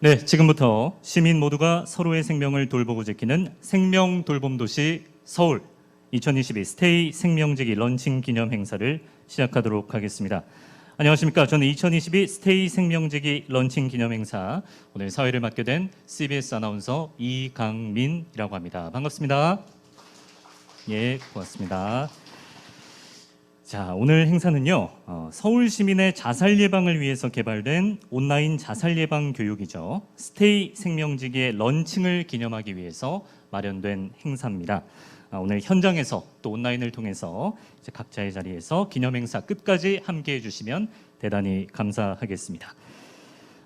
네, 지금부터 시민 모두가 서로의 생명을 돌보고 지키는 생명 돌봄 도시 서울 2022 스테이 생명지기 런칭 기념 행사를 시작하도록 하겠습니다. 안녕하십니까? 저는 2022 스테이 생명지기 런칭 기념 행사 오늘 사회를 맡게 된 CBS 아나운서 이강민이라고 합니다. 반갑습니다. 예, 고맙습니다. 자, 오늘 행사는요, 서울 시민의 자살 예방을 위해서 개발된 온라인 자살 예방 교육이죠. 스테이 생명지기의 런칭을 기념하기 위해서 마련된 행사입니다. 오늘 현장에서 또 온라인을 통해서 이제 각자의 자리에서 기념 행사 끝까지 함께해 주시면 대단히 감사하겠습니다.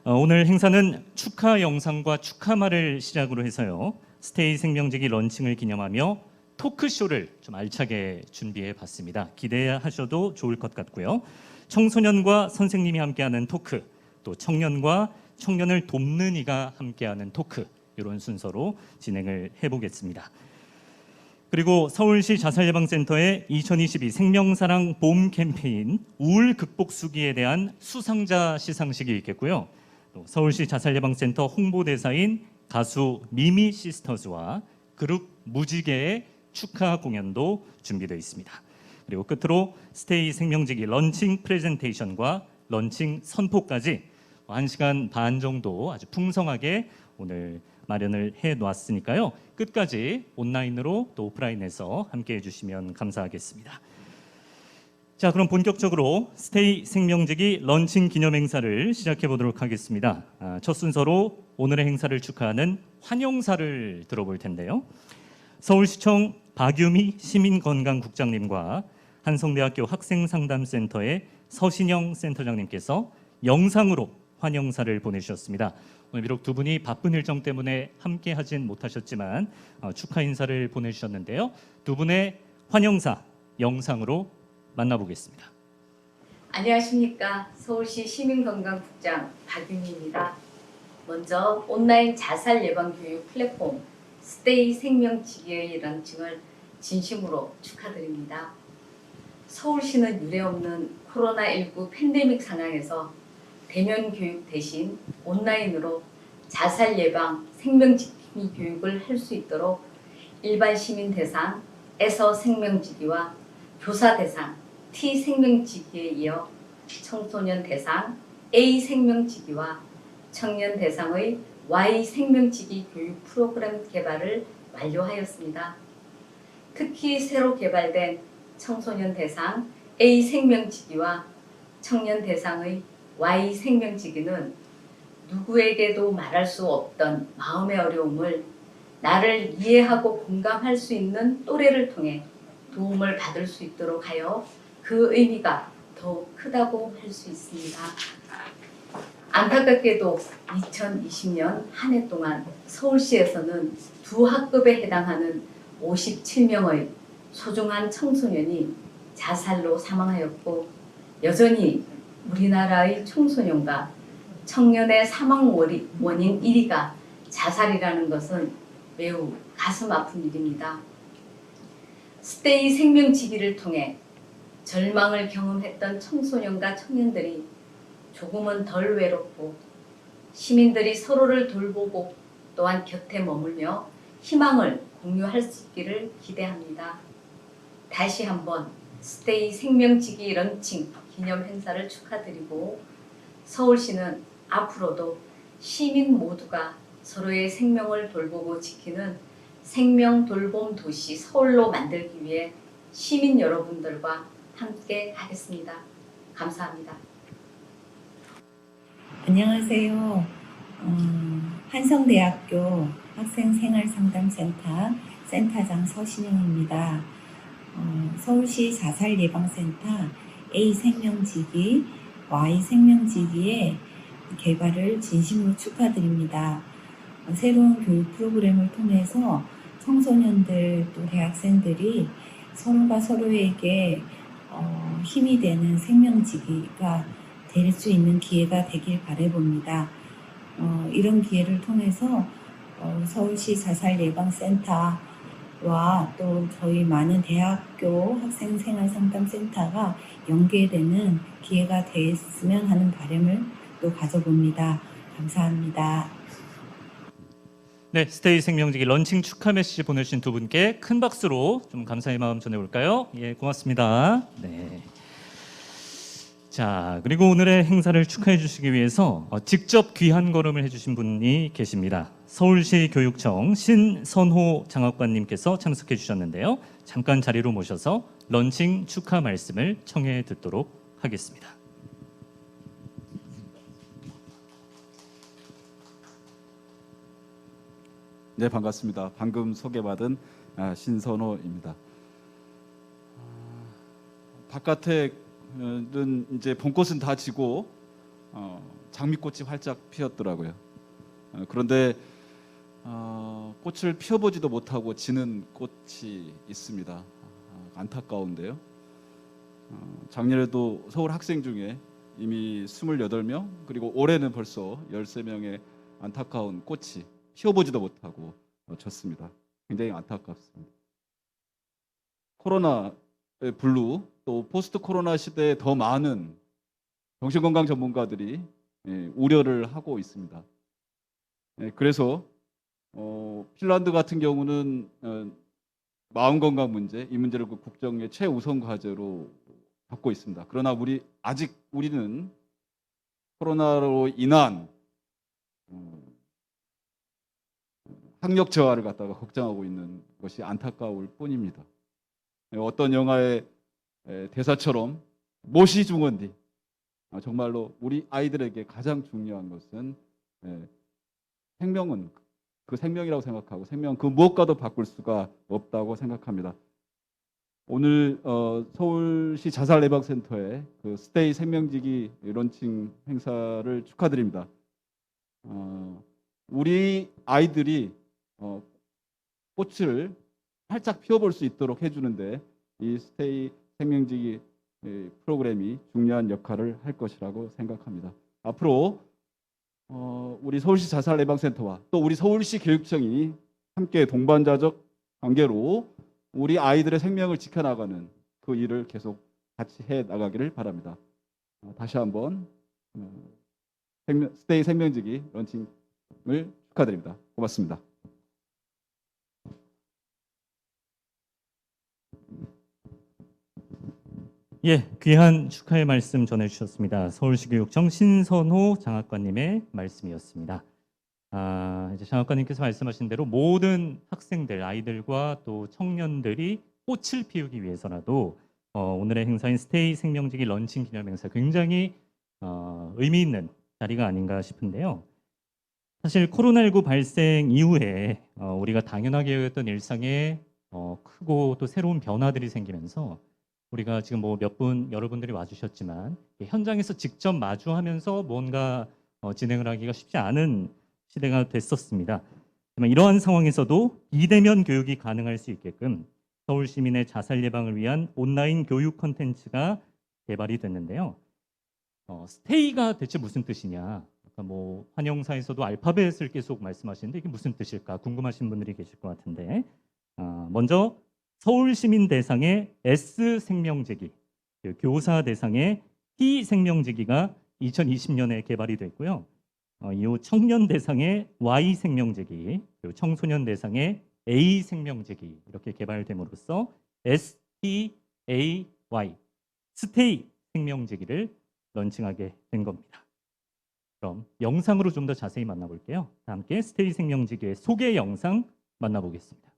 오늘 행사는 축하 영상과 축하말을 시작으로 해서요, 스테이 생명지기 런칭을 기념하며 토크쇼를 좀 알차게 준비해 봤습니다. 기대하셔도 좋을 것 같고요. 청소년과 선생님이 함께하는 토크, 또 청년과 청년을 돕는 이가 함께하는 토크, 이런 순서로 진행을 해보겠습니다. 그리고 서울시 자살예방센터의 2022 생명사랑 봄 캠페인 우울 극복 수기에 대한 수상자 시상식이 있겠고요. 또 서울시 자살예방센터 홍보대사인 가수 미미 시스터즈와 그룹 무지개의 축하 공연도 준비되어 있습니다. 그리고 끝으로 스테이 생명지기 런칭 프레젠테이션과 런칭 선포까지 1시간 반 정도 아주 풍성하게 오늘 마련을 해놓았으니까요. 끝까지 온라인으로 또 오프라인에서 함께해 주시면 감사하겠습니다. 자, 그럼 본격적으로 스테이 생명지기 런칭 기념 행사를 시작해 보도록 하겠습니다. 첫 순서로 오늘의 행사를 축하하는 환영사를 들어볼 텐데요. 서울시청 박유미 시민건강국장님과 한성대학교 학생상담센터의 서신영 센터장님께서 영상으로 환영사를 보내주셨습니다. 오늘 비록 두 분이 바쁜 일정 때문에 함께 하진 못하셨지만 축하 인사를 보내주셨는데요. 두 분의 환영사 영상으로 만나보겠습니다. 안녕하십니까. 서울시 시민건강국장 박유미입니다. 먼저 온라인 자살 예방 교육 플랫폼 스테이 생명지기의 런칭을 진심으로 축하드립니다. 서울시는 유례없는 코로나19 팬데믹 상황에서 대면 교육 대신 온라인으로 자살 예방 생명지기 교육을 할 수 있도록 일반 시민 대상 에서 생명지기와 교사 대상 T 생명지기에 이어 청소년 대상 A 생명지기와 청년 대상의 Y 생명지기 교육 프로그램 개발을 완료하였습니다. 특히 새로 개발된 청소년 대상 A 생명지기와 청년 대상의 Y 생명지기는 누구에게도 말할 수 없던 마음의 어려움을 나를 이해하고 공감할 수 있는 또래를 통해 도움을 받을 수 있도록 하여 그 의미가 더욱 크다고 할 수 있습니다. 안타깝게도 2020년 한 해 동안 서울시에서는 두 학급에 해당하는 57명의 소중한 청소년이 자살로 사망하였고 여전히 우리나라의 청소년과 청년의 사망 원인 1위가 자살이라는 것은 매우 가슴 아픈 일입니다. 스테이 생명지기를 통해 절망을 경험했던 청소년과 청년들이 조금은 덜 외롭고 시민들이 서로를 돌보고 또한 곁에 머물며 희망을 공유할 수 있기를 기대합니다. 다시 한번 스테이 생명지기 런칭 기념 행사를 축하드리고 서울시는 앞으로도 시민 모두가 서로의 생명을 돌보고 지키는 생명 돌봄 도시 서울로 만들기 위해 시민 여러분들과 함께 하겠습니다. 감사합니다. 안녕하세요. 한성대학교 학생생활상담센터 센터장 서신영입니다. 서울시 자살예방센터 A 생명지기, Y 생명지기의 개발을 진심으로 축하드립니다. 새로운 교육 프로그램을 통해서 청소년들 또 대학생들이 서로가 서로에게 힘이 되는 생명지기가 될 수 있는 기회가 되길 바라봅니다. 이런 기회를 통해서 서울시 자살예방센터와 또 저희 많은 대학교 학생생활상담센터가 연계되는 기회가 됐으면 하는 바람을 또 가져봅니다. 감사합니다. 네, 스테이 생명지기 런칭 축하 메시지 보내주신 두 분께 큰 박수로 좀 감사의 마음 전해볼까요? 예, 고맙습니다. 네. 자, 그리고 오늘의 행사를 축하해 주시기 위해서 직접 귀한 걸음을 해주신 분이 계십니다. 서울시 교육청 신선호 장학관님께서 참석해 주셨는데요. 잠깐 자리로 모셔서 런칭 축하 말씀을 청해 듣도록 하겠습니다. 네, 반갑습니다. 방금 소개받은 신선호입니다. 바깥에는 이제 봄꽃은 다 지고 장미꽃이 활짝 피었더라고요. 그런데 꽃을 피워보지도 못하고 지는 꽃이 있습니다. 안타까운데요. 작년에도 서울 학생 중에 이미 28명, 그리고 올해는 벌써 13명의 안타까운 꽃이 피워보지도 못하고 졌습니다. 굉장히 안타깝습니다. 코로나 블루, 또 포스트 코로나 시대에 더 많은 정신건강 전문가들이 우려를 하고 있습니다. 그래서 핀란드 같은 경우는 마음건강 문제, 이 문제를 국정의 최우선 과제로 잡고 있습니다. 그러나 우리는 코로나로 인한 학력 저하를 갖다가 걱정하고 있는 것이 안타까울 뿐입니다. 어떤 영화의 대사처럼 못이 중언디, 정말로 우리 아이들에게 가장 중요한 것은 생명은 그 생명이라고 생각하고 생명 그 무엇과도 바꿀 수가 없다고 생각합니다. 오늘 서울시 자살 예방센터의 그 스테이 생명지기 런칭 행사를 축하드립니다. 우리 아이들이 꽃을 활짝 피워볼 수 있도록 해주는데 이 스테이 생명지기 프로그램이 중요한 역할을 할 것이라고 생각합니다. 앞으로 우리 서울시 자살 예방센터와 또 우리 서울시 교육청이 함께 동반자적 관계로 우리 아이들의 생명을 지켜나가는 그 일을 계속 같이 해 나가기를 바랍니다. 다시 한번 스테이 생명지기 런칭을 축하드립니다. 고맙습니다. 예, 귀한 축하의 말씀 전해주셨습니다. 서울시 교육청 신선호 장학관님의 말씀이었습니다. 이제 장학관님께서 말씀하신 대로 모든 학생들, 아이들과 또 청년들이 꽃을 피우기 위해서라도 오늘의 행사인 스테이 생명지기 런칭 기념 행사 굉장히 의미 있는 자리가 아닌가 싶은데요. 사실 코로나19 발생 이후에 우리가 당연하게 여겼던 일상에 크고 또 새로운 변화들이 생기면서 우리가 지금 뭐 몇 분 여러분들이 와주셨지만 현장에서 직접 마주하면서 뭔가 진행을 하기가 쉽지 않은 시대가 됐었습니다. 하지만 이러한 상황에서도 비대면 교육이 가능할 수 있게끔 서울 시민의 자살 예방을 위한 온라인 교육 콘텐츠가 개발이 됐는데요. 스테이가 대체 무슨 뜻이냐? 아까 뭐 환영사에서도 알파벳을 계속 말씀하시는데 이게 무슨 뜻일까 궁금하신 분들이 계실 것 같은데 먼저 서울 시민 대상의 S 생명지기, 교사 대상의 T 생명지기가 2020년에 개발이 됐고요. 이후 청년 대상의 Y 생명지기, 그리고 청소년 대상의 A 생명지기 이렇게 개발됨으로써 STAY, 스테이 생명지기를 런칭하게 된 겁니다. 그럼 영상으로 좀 더 자세히 만나볼게요. 함께 스테이 생명지기의 소개 영상 만나보겠습니다.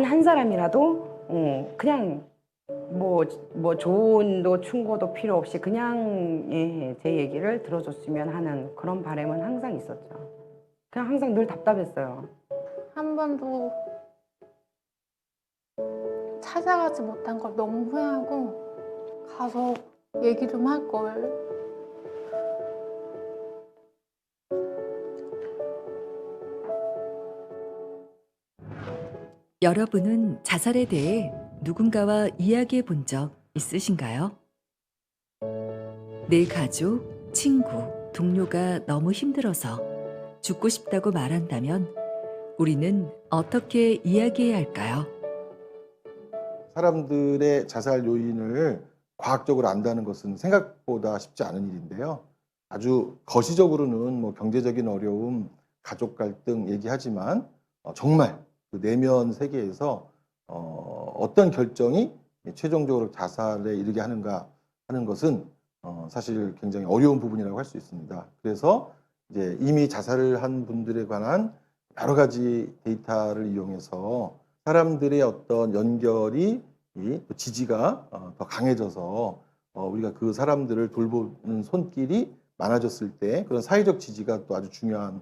한 사람이라도 그냥 뭐 조언도 충고도 필요 없이 그냥 제 얘기를 들어줬으면 하는 그런 바람은 항상 있었죠. 그냥 항상 늘 답답했어요. 한 번도 찾아가지 못한 걸 너무 후회하고 가서 얘기 좀 할 걸. 여러분은 자살에 대해 누군가와 이야기해 본 적 있으신가요? 내 가족, 친구, 동료가 너무 힘들어서 죽고 싶다고 말한다면 우리는 어떻게 이야기해야 할까요? 사람들의 자살 요인을 과학적으로 안다는 것은 생각보다 쉽지 않은 일인데요. 아주 거시적으로는 뭐 경제적인 어려움, 가족 갈등 얘기하지만 정말 그 내면 세계에서 어떤 결정이 최종적으로 자살에 이르게 하는가 하는 것은 사실 굉장히 어려운 부분이라고 할 수 있습니다. 그래서 이제 이미 자살을 한 분들에 관한 여러 가지 데이터를 이용해서 사람들의 어떤 연결이 지지가 더 강해져서 우리가 그 사람들을 돌보는 손길이 많아졌을 때 그런 사회적 지지가 또 아주 중요한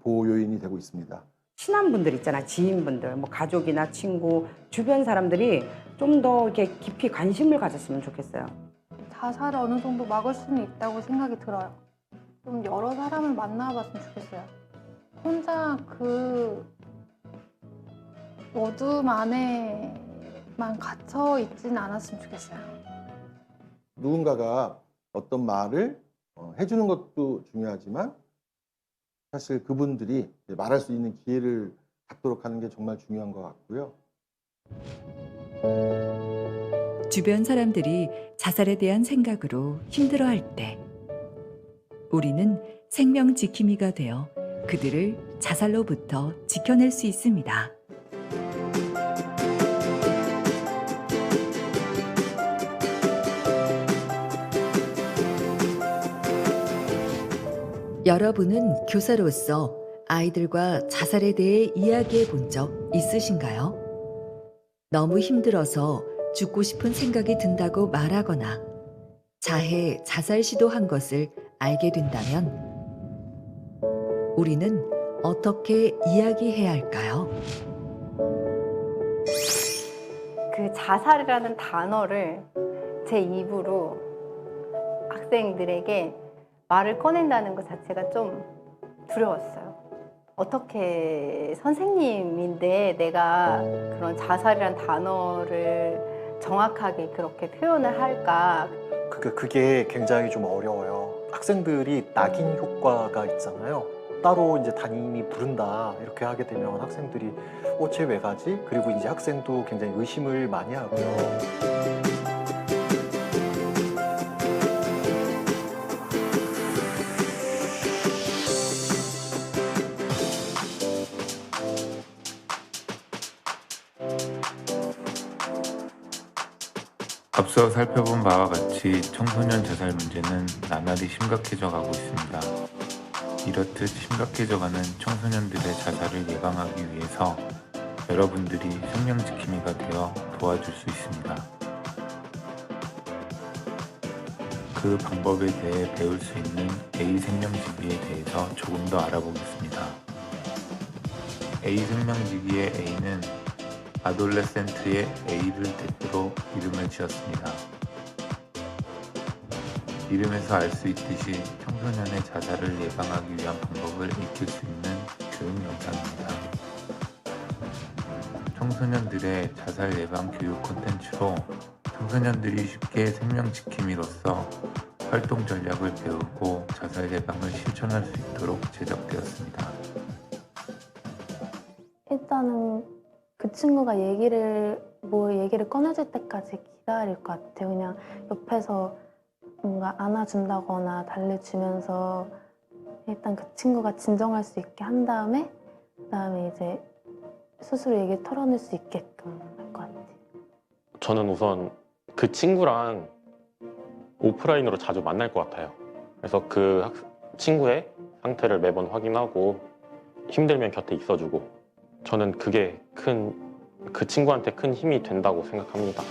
보호 요인이 되고 있습니다. 친한 분들 있잖아, 지인분들, 뭐 가족이나 친구, 주변 사람들이 좀 더 이렇게 깊이 관심을 가졌으면 좋겠어요. 자살을 어느 정도 막을 수는 있다고 생각이 들어요. 좀 여러 사람을 만나봤으면 좋겠어요. 혼자 그 어둠 안에만 갇혀 있지는 않았으면 좋겠어요. 누군가가 어떤 말을 해주는 것도 중요하지만 사실 그분들이 말할 수 있는 기회를 갖도록 하는 게 정말 중요한 것 같고요. 주변 사람들이 자살에 대한 생각으로 힘들어할 때 우리는 생명 지킴이가 되어 그들을 자살로부터 지켜낼 수 있습니다. 여러분은 교사로서 아이들과 자살에 대해 이야기해 본 적 있으신가요? 너무 힘들어서 죽고 싶은 생각이 든다고 말하거나 자해, 자살 시도한 것을 알게 된다면 우리는 어떻게 이야기해야 할까요? 그 자살이라는 단어를 제 입으로 학생들에게 말을 꺼낸다는 것 자체가 좀 두려웠어요. 어떻게 선생님인데 내가 그런 자살이란 단어를 정확하게 그렇게 표현을 할까? 그게 굉장히 좀 어려워요. 학생들이 낙인 효과가 있잖아요. 따로 이제 담임이 부른다 이렇게 하게 되면 학생들이 쟤 왜 가지? 그리고 이제 학생도 굉장히 의심을 많이 하고요. 앞서 살펴본 바와 같이 청소년 자살 문제는 나날이 심각해져 가고 있습니다. 이렇듯 심각해져가는 청소년들의 자살을 예방하기 위해서 여러분들이 생명지킴이가 되어 도와줄 수 있습니다. 그 방법에 대해 배울 수 있는 A생명지기에 대해서 조금 더 알아보겠습니다. A생명지기의 A는 아돌레센트의 A를 대표로 이름을 지었습니다. 이름에서 알 수 있듯이 청소년의 자살을 예방하기 위한 방법을 익힐 수 있는 교육 영상입니다. 청소년들의 자살 예방 교육 콘텐츠로 청소년들이 쉽게 생명지킴이로서 활동 전략을 배우고 자살 예방을 실천할 수 있도록 제작되었습니다. 일단은 그 친구가 얘기를 꺼내줄 때까지 기다릴 것 같아요. 그냥 옆에서 뭔가 안아준다거나 달래주면서 일단 그 친구가 진정할 수 있게 한 다음에 그다음에 이제 스스로 얘기 털어낼 수 있게끔 할 것 같아요. 저는 우선 그 친구랑 오프라인으로 자주 만날 것 같아요. 그래서 그 친구의 상태를 매번 확인하고 힘들면 곁에 있어주고 저는 그게 큰 그 친구한테 큰 힘이 된다고 생각합니다.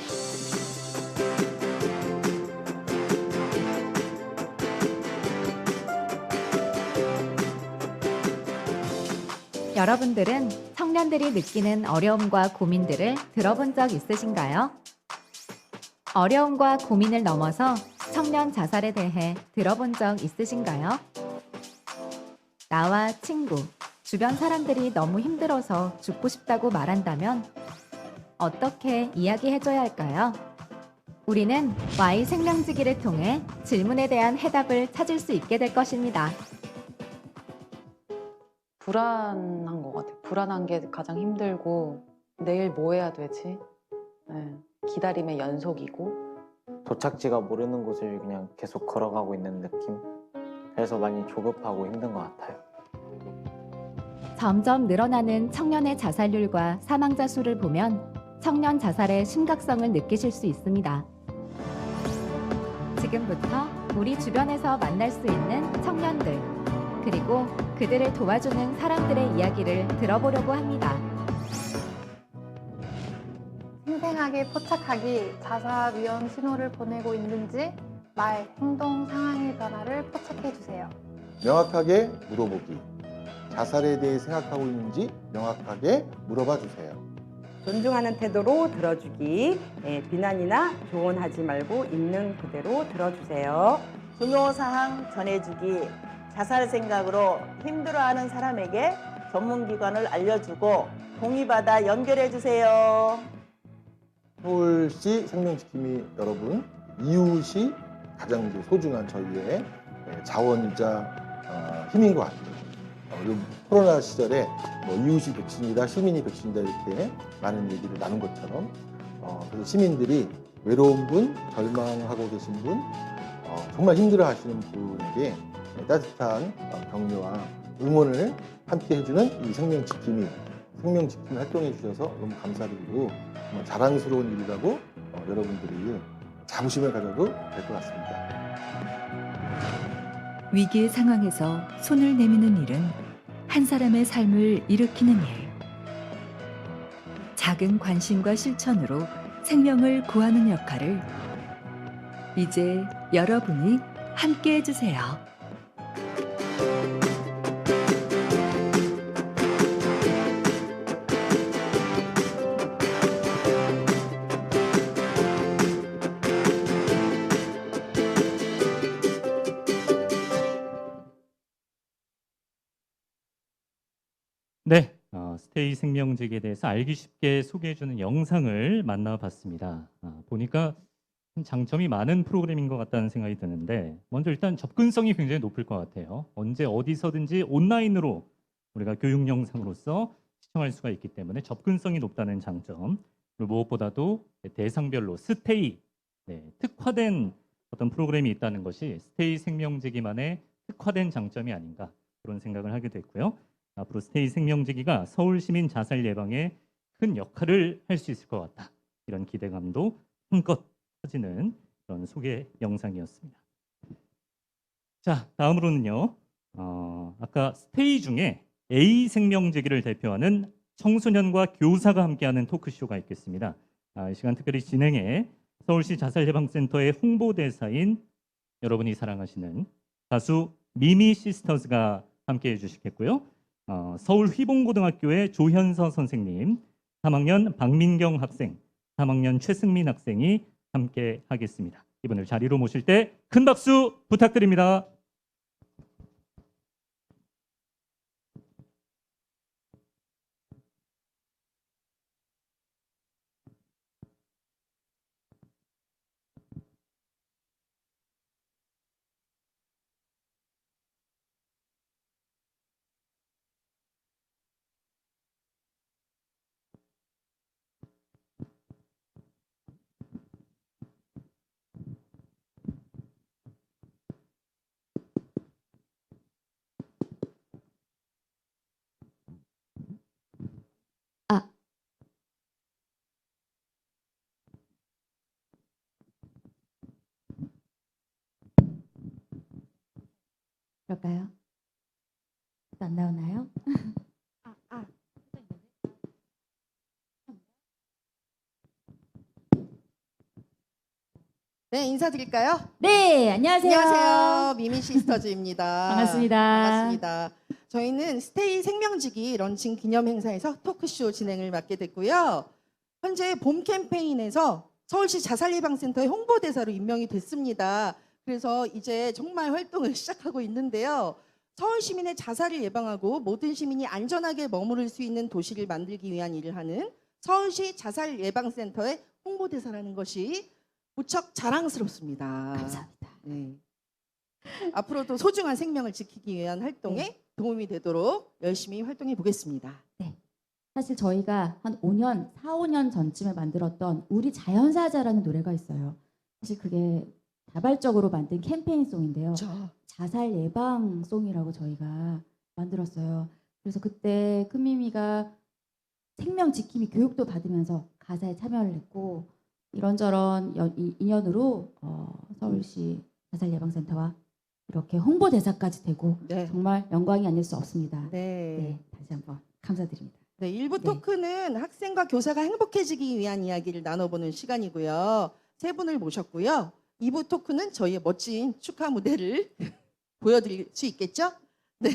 여러분들은 청년들이 느끼는 어려움과 고민들을 들어본 적 있으신가요? 어려움과 고민을 넘어서 청년 자살에 대해 들어본 적 있으신가요? 나와 친구, 주변 사람들이 너무 힘들어서 죽고 싶다고 말한다면 어떻게 이야기해줘야 할까요? 우리는 Y 생명지기를 통해 질문에 대한 해답을 찾을 수 있게 될 것입니다. 불안한 것 같아요. 불안한 게 가장 힘들고 내일 뭐 해야 되지? 네, 기다림의 연속이고 도착지가 모르는 곳을 그냥 계속 걸어가고 있는 느낌. 그래서 많이 조급하고 힘든 것 같아요. 점점 늘어나는 청년의 자살률과 사망자 수를 보면 청년 자살의 심각성을 느끼실 수 있습니다. 지금부터 우리 주변에서 만날 수 있는 청년들, 그리고 그들을 도와주는 사람들의 이야기를 들어보려고 합니다. 생생하게 포착하기, 자살 위험 신호를 보내고 있는지 말, 행동, 상황의 변화를 포착해 주세요. 명확하게 물어보기. 자살에 대해 생각하고 있는지 명확하게 물어봐 주세요. 존중하는 태도로 들어주기. 비난이나 조언하지 말고 있는 그대로 들어주세요. 중요사항 전해주기. 자살 생각으로 힘들어하는 사람에게 전문기관을 알려주고 동의받아 연결해주세요. 서울시 생명지킴이 여러분, 이웃이 가장 이제 소중한 저희의 자원이자 힘인 것 같아요. 이 코로나 시절에 뭐 이웃이 백신이다, 시민이 백신이다 이렇게 많은 얘기를 나눈 것처럼 그래서 시민들이 외로운 분, 절망하고 계신 분, 정말 힘들어하시는 분에게 따뜻한 격려와 응원을 함께 해주는 이 생명지킴이 활동해 주셔서 너무 감사드리고 정말 자랑스러운 일이라고 여러분들이 자부심을 가져도 될 것 같습니다. 위기의 상황에서 손을 내미는 일은 한 사람의 삶을 일으키는 일. 작은 관심과 실천으로 생명을 구하는 역할을 이제 여러분이 함께 해주세요. 네, 스테이 생명지기에 대해서 알기 쉽게 소개해주는 영상을 만나봤습니다. 보니까 장점이 많은 프로그램인 것 같다는 생각이 드는데 먼저 일단 접근성이 굉장히 높을 것 같아요. 언제 어디서든지 온라인으로 우리가 교육 영상으로서 시청할 수가 있기 때문에 접근성이 높다는 장점, 그리고 무엇보다도 대상별로 스테이, 특화된 어떤 프로그램이 있다는 것이 스테이 생명지기만의 특화된 장점이 아닌가 그런 생각을 하게 됐고요. 앞으로 스테이 생명지기가 서울 시민 자살 예방에 큰 역할을 할 수 있을 것 같다. 이런 기대감도 한껏 커지는 그런 소개 영상이었습니다. 자, 다음으로는요. 아까 스테이 중에 A 생명지기를 대표하는 청소년과 교사가 함께하는 토크쇼가 있겠습니다. 이 시간 특별히 진행해 서울시 자살예방센터의 홍보대사인 여러분이 사랑하시는 가수 미미 시스터즈가 함께해 주시겠고요. 서울 휘봉고등학교의 조현서 선생님, 3학년 박민경 학생, 3학년 최승민 학생이 함께 하겠습니다. 이분을 자리로 모실 때 큰 박수 부탁드립니다. 그럴까요? 안 나오나요? 네, 인사드릴까요? 네, 안녕하세요. 안녕하세요. 미미 시스터즈입니다. 반갑습니다. 반갑습니다. 저희는 스테이 생명지기 런칭 기념 행사에서 토크쇼 진행을 맡게 됐고요. 현재 봄 캠페인에서 서울시 자살예방센터의 홍보대사로 임명이 됐습니다. 그래서 이제 정말 활동을 시작하고 있는데요. 서울 시민의 자살을 예방하고 모든 시민이 안전하게 머무를 수 있는 도시를 만들기 위한 일을 하는 서울시 자살예방센터의 홍보대사라는 것이 무척 자랑스럽습니다. 감사합니다. 네. 앞으로도 소중한 생명을 지키기 위한 활동에 도움이 되도록 열심히 활동해 보겠습니다. 사실 저희가 한 5년, 4, 5년 전쯤에 만들었던 우리 자연사자라는 노래가 있어요. 사실 그게 자발적으로 만든 캠페인송인데요. 자살 예방송이라고 저희가 만들었어요. 그래서 그때 큰미미가 생명 지킴이 교육도 받으면서 가사에 참여를 했고 이런저런 인연으로 서울시 자살예방센터와 이렇게 홍보대사까지 되고 정말 영광이 아닐 수 없습니다. 네, 다시 한번 감사드립니다. 네, 1부 토크는 학생과 교사가 행복해지기 위한 이야기를 나눠보는 시간이고요. 세 분을 모셨고요. 2부 토크는 저희의 멋진 축하 무대를 보여드릴 수 있겠죠? 네.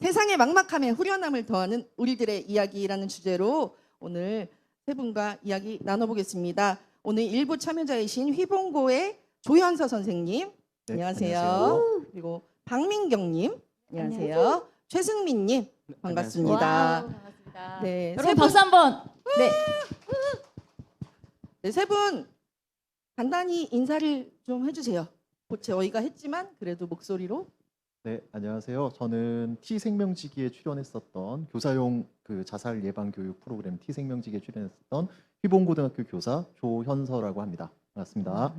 세상의 막막함에 후련함을 더하는 우리들의 이야기라는 주제로 오늘 세 분과 이야기 나눠보겠습니다. 오늘 1부 참여자이신 휘봉고의 조현서 선생님, 네, 안녕하세요. 안녕하세요. 그리고 박민경님, 안녕하세요. 안녕하세요. 최승민님, 반갑습니다. 와우, 반갑습니다. 네, 여러분 박수 한번. 네. 네, 세 분 간단히 인사를 좀 해주세요. 저희가 했지만 그래도 목소리로. 네, 안녕하세요. 저는 T생명지기에 출연했었던 교사용 그 자살 예방 교육 프로그램 T생명지기에 출연했었던 휘봉고등학교 교사 조현서라고 합니다. 반갑습니다.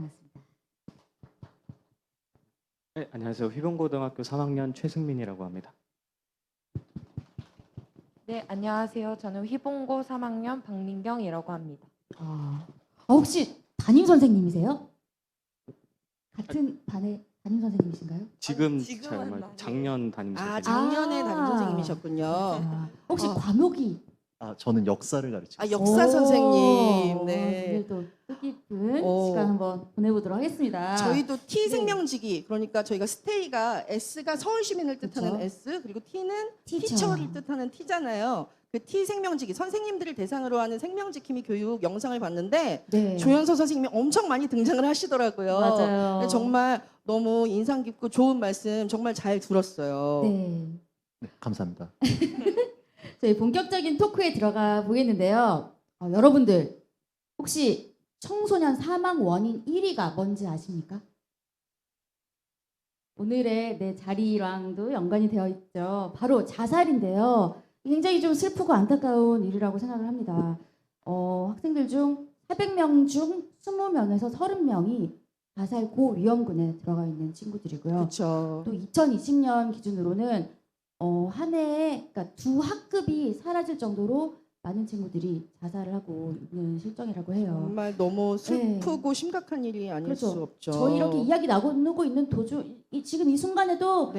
네, 안녕하세요. 휘봉고등학교 3학년 최승민이라고 합니다. 네, 안녕하세요. 저는 휘봉고 3학년 박민경이라고 합니다. 혹시 담임 선생님이세요? 같은 반의 담임 선생님이신가요? 지금 정말 작년 담임 선생님. 작년에 담임 선생님이셨군요. 혹시 과목이? 저는 역사를 가르치고 역사 선생님. 네. 오늘도 뜻깊은 시간 한번 보내보도록 하겠습니다. 저희도 T 생명지기, 그러니까 저희가 스테이가 S가 서울 시민을 뜻하는 그쵸. S, 그리고 T는 T죠. 티처를 뜻하는 T잖아요. 그 T 생명지기, 선생님들을 대상으로 하는 생명지킴이 교육 영상을 봤는데 네. 조현서 선생님이 엄청 많이 등장을 하시더라고요. 맞아요. 정말 너무 인상 깊고 좋은 말씀 정말 잘 들었어요. 네. 네, 감사합니다. 저희 본격적인 토크에 들어가 보겠는데요. 여러분들 혹시 청소년 사망 원인 1위가 뭔지 아십니까? 오늘의 내 자리랑도 연관이 되어 있죠. 바로 자살인데요. 굉장히 좀 슬프고 안타까운 일이라고 생각을 합니다. 학생들 중 400명 중 20명에서 30명이 자살 고위험군에 들어가 있는 친구들이고요. 그렇죠. 또 2020년 기준으로는 한 해에 그러니까 두 학급이 사라질 정도로 많은 친구들이 자살을 하고 있는 실정이라고 해요. 정말 너무 슬프고 심각한 일이 아닐 수 없죠. 저희 이렇게 이야기 나누고 있는 도중 지금 이 순간에도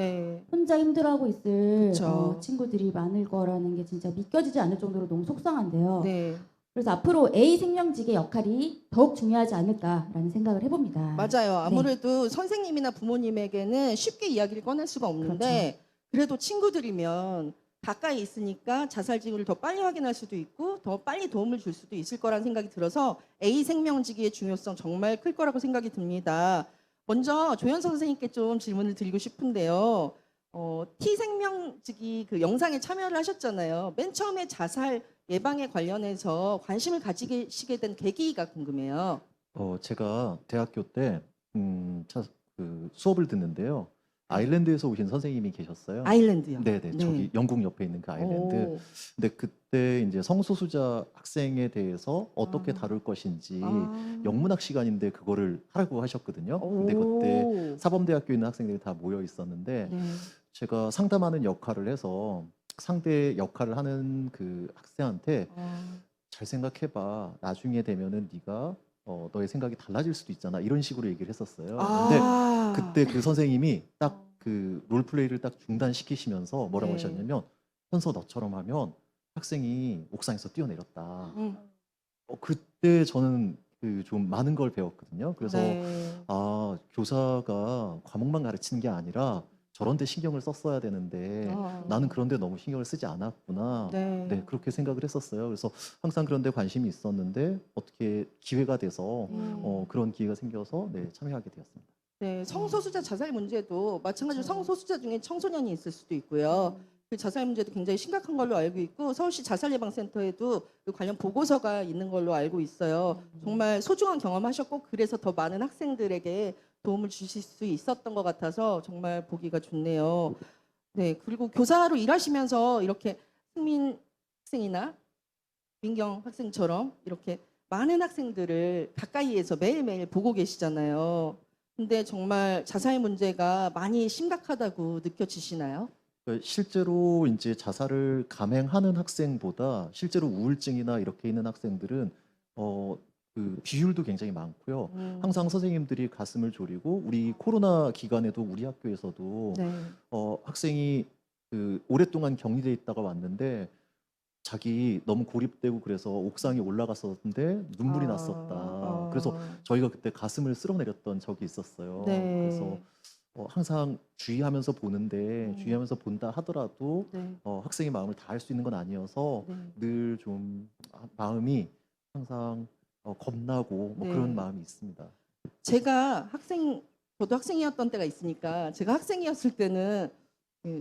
혼자 힘들어하고 있을 그쵸. 친구들이 많을 거라는 게 진짜 믿겨지지 않을 정도로 너무 속상한데요. 네. 그래서 앞으로 A 생명직의 역할이 더욱 중요하지 않을까라는 생각을 해봅니다. 맞아요. 아무래도 선생님이나 부모님에게는 쉽게 이야기를 꺼낼 수가 없는데 그래도 친구들이면 가까이 있으니까 자살직을 더 빨리 확인할 수도 있고 더 빨리 도움을 줄 수도 있을 거라는 생각이 들어서 A 생명지기의 중요성 정말 클 거라고 생각이 듭니다. 먼저 조현서 선생님께 좀 질문을 드리고 싶은데요. T 생명지기 그 영상에 참여를 하셨잖아요. 맨 처음에 자살 예방에 관련해서 관심을 가지시게 된 계기가 궁금해요. 제가 대학교 때 수업을 듣는데요. 아일랜드에서 오신 선생님이 계셨어요. 아일랜드요? 네네. 네. 저기 영국 옆에 있는 그 아일랜드. 근데 그때 이제 성소수자 학생에 대해서 어떻게 다룰 것인지 영문학 시간인데 그거를 하라고 하셨거든요. 근데 그때 사범대학교에 있는 학생들이 다 모여 있었는데 제가 상담하는 역할을 해서 상대 역할을 하는 그 학생한테 잘 생각해봐. 나중에 되면은 네가 너의 생각이 달라질 수도 있잖아. 이런 식으로 얘기를 했었어요. 근데 그때 그 선생님이 딱 그 롤플레이를 딱 중단시키시면서 뭐라고 하셨냐면 현서 너처럼 하면 학생이 옥상에서 뛰어내렸다. 그때 저는 그 좀 많은 걸 배웠거든요. 그래서 네. 아, 교사가 과목만 가르치는 게 아니라 저런 데 신경을 썼어야 되는데 나는 그런 데 너무 신경을 쓰지 않았구나. 네. 네, 그렇게 생각을 했었어요. 그래서 항상 그런 데 관심이 있었는데 어떻게 기회가 돼서 그런 기회가 생겨서 네, 참여하게 되었습니다. 네, 성소수자 자살 문제도 마찬가지로 성소수자 중에 청소년이 있을 수도 있고요. 그 자살 문제도 굉장히 심각한 걸로 알고 있고 서울시 자살예방센터에도 그 관련 보고서가 있는 걸로 알고 있어요. 정말 소중한 경험하셨고 그래서 더 많은 학생들에게 도움을 주실 수 있었던 것 같아서 정말 보기가 좋네요. 네, 그리고 교사로 일하시면서 이렇게 승민 학생이나 민경 학생처럼 이렇게 많은 학생들을 가까이에서 매일매일 보고 계시잖아요. 근데 정말 자살 문제가 많이 심각하다고 느껴지시나요? 실제로 이제 자살을 감행하는 학생보다 실제로 우울증이나 이렇게 있는 학생들은 그 비율도 굉장히 많고요. 항상 선생님들이 가슴을 졸이고 우리 코로나 기간에도 우리 학교에서도 네. 학생이 그 오랫동안 격리돼 있다가 왔는데 자기 너무 고립되고 그래서 옥상에 올라갔었는데 눈물이 났었다. 그래서 저희가 그때 가슴을 쓸어내렸던 적이 있었어요. 네. 그래서 항상 주의하면서 보는데 주의하면서 본다 하더라도 네. 학생의 마음을 다 할 수 있는 건 아니어서 네. 늘 좀 마음이 항상 겁나고 뭐 네. 그런 마음이 있습니다. 저도 학생이었던 때가 있으니까 제가 학생이었을 때는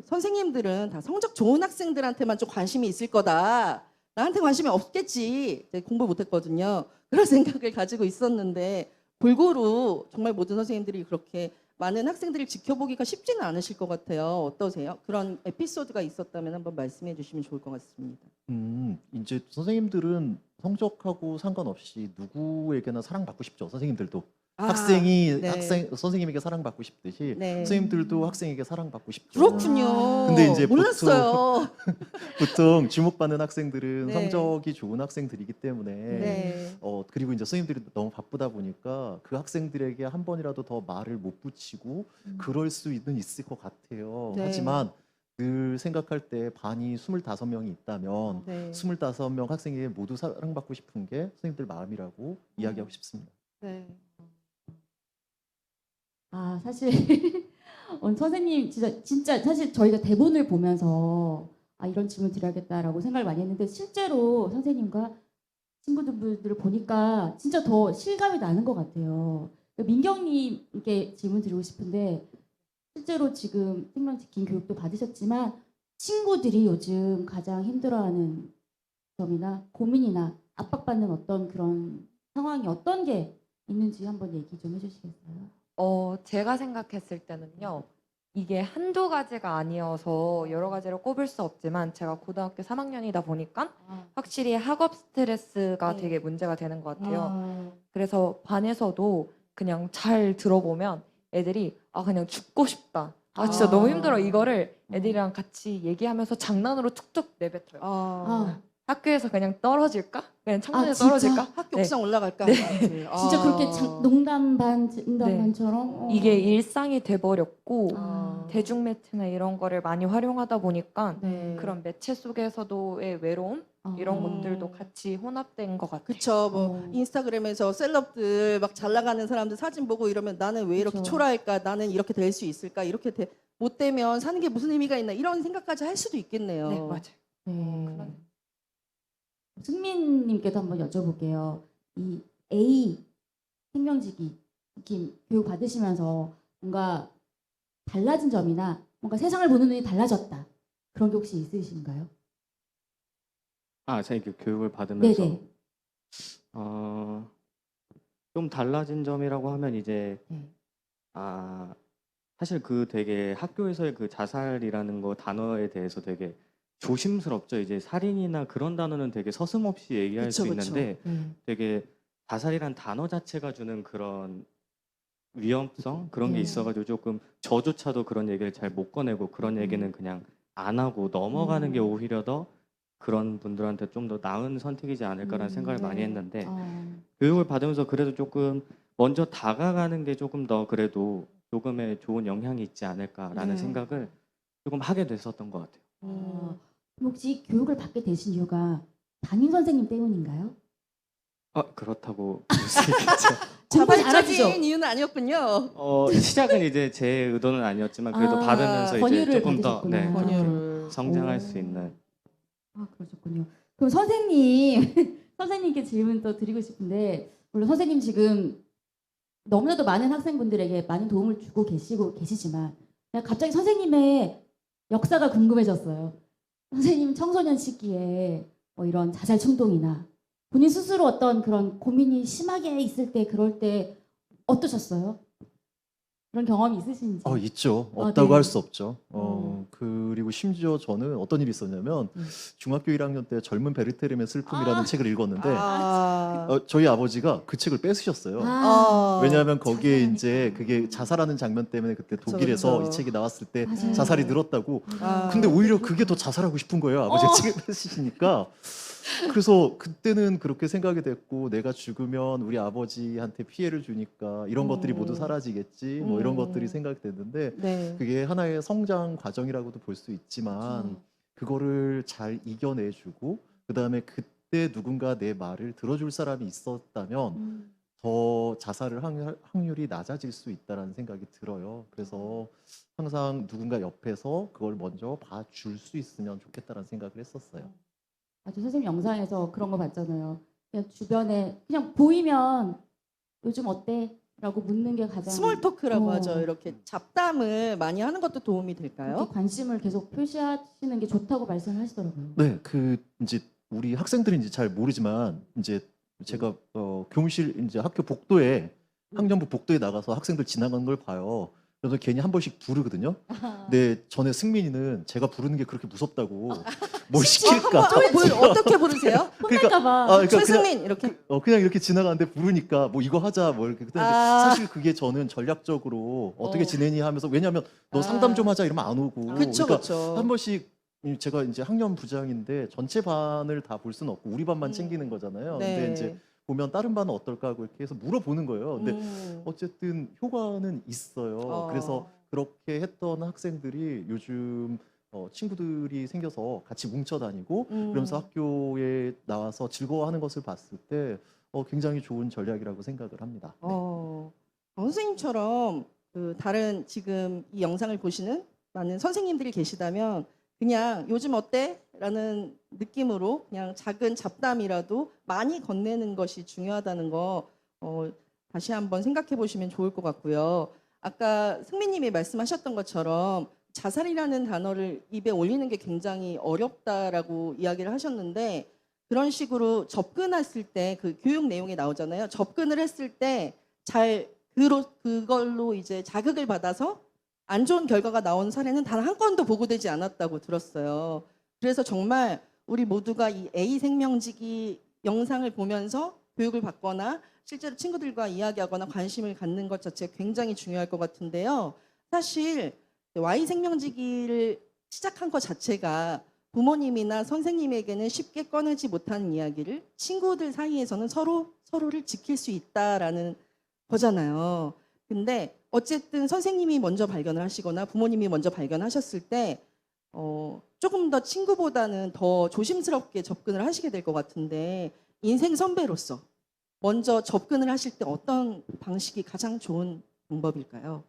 선생님들은 다 성적 좋은 학생들한테만 좀 관심이 있을 거다. 나한테 관심이 없겠지. 제가 공부 못했거든요. 그런 생각을 가지고 있었는데 골고루 정말 모든 선생님들이 그렇게 많은 학생들을 지켜보기가 쉽지는 않으실 것 같아요. 어떠세요? 그런 에피소드가 있었다면 한번 말씀해 주시면 좋을 것 같습니다. 이제 선생님들은 성적하고 상관없이 누구에게나 사랑받고 싶죠. 선생님들도. 학생이 네. 선생님에게 사랑받고 싶듯이 네. 선생님들도 학생에게 사랑받고 싶죠. 그렇군요. 근데 이제 몰랐어요. 보통 주목받는 학생들은 네. 성적이 좋은 학생들이기 때문에 네. 그리고 이제 선생님들이 너무 바쁘다 보니까 그 학생들에게 한 번이라도 더 말을 못 붙이고 그럴 수는 있을 것 같아요. 네. 하지만 늘 생각할 때 반이 25명이 있다면 네. 25명 학생에게 모두 사랑받고 싶은 게 선생님들 마음이라고 이야기하고 싶습니다. 네. 아, 사실 선생님 진짜 사실 저희가 대본을 보면서 이런 질문 드려야겠다라고 생각을 많이 했는데 실제로 선생님과 친구들을 보니까 진짜 더 실감이 나는 것 같아요. 민경님께 질문 드리고 싶은데 실제로 지금 생명지킴 교육도 받으셨지만 친구들이 요즘 가장 힘들어하는 점이나 고민이나 압박받는 어떤 그런 상황이 어떤 게 있는지 한번 얘기 좀 해주시겠어요? 제가 생각했을 때는요. 이게 한두 가지가 아니어서 여러 가지를 꼽을 수 없지만 제가 고등학교 3학년이다 보니까 확실히 학업 스트레스가 되게 문제가 되는 것 같아요. 그래서 반에서도 그냥 잘 들어보면 애들이 그냥 죽고 싶다. 진짜 너무 힘들어. 이거를 애들이랑 같이 얘기하면서 장난으로 툭툭 내뱉어요. 학교에서 그냥 떨어질까? 그냥 창문에 떨어질까? 학교 옥상 올라갈까? 네. 진짜 그렇게 농담 반, 진담 반처럼? 이게 일상이 돼버렸고 대중매체나 이런 거를 많이 활용하다 보니까 그런 매체 속에서도의 외로움 이런 것들도 같이 혼합된 것 같아요. 그렇죠. 뭐 인스타그램에서 셀럽들 막 잘 나가는 사람들 사진 보고 이러면 나는 왜 이렇게 초라할까? 나는 이렇게 될 수 있을까? 이렇게 못 되면 사는 게 무슨 의미가 있나? 이런 생각까지 할 수도 있겠네요. 네, 맞아요. 네. 승민님께도 한번 여쭤볼게요. 이 A 생명지기 교육 받으시면서 뭔가 달라진 점이나 뭔가 세상을 보는 눈이 달라졌다. 그런 게 혹시 있으신가요? 제가 교육을 받으면서 네네. 좀 달라진 점이라고 하면 이제 사실 그 되게 학교에서의 그 자살이라는 거 단어에 대해서 되게 조심스럽죠. 이제 살인이나 그런 단어는 되게 서슴없이 얘기할 수 있는데 되게 자살이란 단어 자체가 주는 그런 위험성 그런 게 있어가지고 조금 저조차도 그런 얘기를 잘 못 꺼내고 그런 얘기는 그냥 안 하고 넘어가는 게 오히려 더 그런 분들한테 좀 더 나은 선택이지 않을까라는 생각을 많이 했는데 교육을 받으면서 그래도 조금 먼저 다가가는 게 조금 더 그래도 조금의 좋은 영향이 있지 않을까라는 생각을 조금 하게 됐었던 것 같아요. 혹시 교육을 받게 되신 이유가 담임 선생님 때문인가요? 그렇다고 볼 수 있겠죠. 자발적인 이유는 아니었군요. 시작은 이제 제 의도는 아니었지만 그래도 받으면서 이제 권유를 조금 더 받으셨구나. 그렇게 성장할 수 있는. 그러셨군요. 그럼 선생님께 질문 또 드리고 싶은데, 물론 선생님 지금 너무나도 많은 학생분들에게 많은 도움을 주고 계시지만 그냥 갑자기 선생님의 역사가 궁금해졌어요. 선생님 청소년 시기에 뭐 이런 자살 충동이나 본인 스스로 어떤 그런 고민이 심하게 있을 때, 그럴 때 어떠셨어요? 그런 경험이 있으신지? 있죠. 없다고 네. 할 수 없죠. 그리고 심지어 저는 어떤 일이 있었냐면 중학교 1학년 때 젊은 베르테르의 슬픔이라는 책을 읽었는데 저희 아버지가 그 책을 뺏으셨어요. 왜냐하면 거기에 이제 그게 자살하는 장면 때문에 그때 독일에서 그쵸. 이 책이 나왔을 때 맞아요. 자살이 늘었다고. 근데 오히려 그게 더 자살하고 싶은 거예요. 아버지가 책을 뺏으시니까. 그래서 그때는 그렇게 생각이 됐고, 내가 죽으면 우리 아버지한테 피해를 주니까 이런 것들이 모두 사라지겠지, 뭐 이런 것들이 생각이 됐는데 네. 그게 하나의 성장 과정이라고도 볼 수 있지만 그거를 잘 이겨내주고 그다음에 그때 누군가 내 말을 들어줄 사람이 있었다면 더 자살을 확률이 낮아질 수 있다라는 생각이 들어요. 그래서 항상 누군가 옆에서 그걸 먼저 봐줄 수 있으면 좋겠다라는 생각을 했었어요. 선생님 영상에서 그런 거 봤잖아요. 그냥 주변에 그냥 보이면 요즘 어때? 라고 묻는 게 가장 스몰 토크라고 하죠. 이렇게 잡담을 많이 하는 것도 도움이 될까요? 이렇게 관심을 계속 표시하시는 게 좋다고 말씀하시더라고요. 네, 이제 우리 학생들은 이제 잘 모르지만 이제 제가 교무실 이제 학교 복도에 학년부 복도에 나가서 학생들 지나가는 걸 봐요. 그래서 괜히 한 번씩 부르거든요. 근데 전에 승민이는 제가 부르는 게 그렇게 무섭다고 뭘 시킬까? 어떻게 부르세요? 혼날까봐. 최승민 이렇게. 그냥 이렇게 지나가는데 부르니까 뭐 이거 하자 뭐 이렇게. 근데 사실 그게 저는 전략적으로 어떻게 지내니 하면서, 왜냐하면 너 상담 좀 하자 이러면 안 오고. 그러니까 한 번씩 제가 이제 학년 부장인데 전체 반을 다 볼 수는 없고 우리 반만 챙기는 거잖아요. 네. 근데 이제 보면 다른 반은 어떨까 하고 이렇게 해서 물어보는 거예요. 근데 어쨌든 효과는 있어요. 그래서 그렇게 했던 학생들이 요즘 친구들이 생겨서 같이 뭉쳐 다니고 그러면서 학교에 나와서 즐거워하는 것을 봤을 때 굉장히 좋은 전략이라고 생각을 합니다. 선생님처럼 다른 지금 이 영상을 보시는 많은 선생님들이 계시다면 그냥 요즘 어때? 라는 느낌으로 그냥 작은 잡담이라도 많이 건네는 것이 중요하다는 거 다시 한번 생각해 보시면 좋을 것 같고요. 아까 승민님이 말씀하셨던 것처럼 자살이라는 단어를 입에 올리는 게 굉장히 어렵다라고 이야기를 하셨는데, 그런 식으로 접근했을 때 그 교육 내용에 나오잖아요. 접근을 했을 때 잘 그걸로 이제 자극을 받아서 안 좋은 결과가 나온 사례는 단 한 건도 보고되지 않았다고 들었어요. 그래서 정말 우리 모두가 이 A생명지기 영상을 보면서 교육을 받거나 실제로 친구들과 이야기하거나 관심을 갖는 것 자체가 굉장히 중요할 것 같은데요. 사실 Y생명지기를 시작한 것 자체가 부모님이나 선생님에게는 쉽게 꺼내지 못하는 이야기를 친구들 사이에서는 서로를 지킬 수 있다라는 거잖아요. 근데 어쨌든 선생님이 먼저 발견을 하시거나 부모님이 먼저 발견하셨을 때 조금 더 친구보다는 더 조심스럽게 접근을 하시게 될 것 같은데, 인생 선배로서 먼저 접근을 하실 때 어떤 방식이 가장 좋은 방법일까요?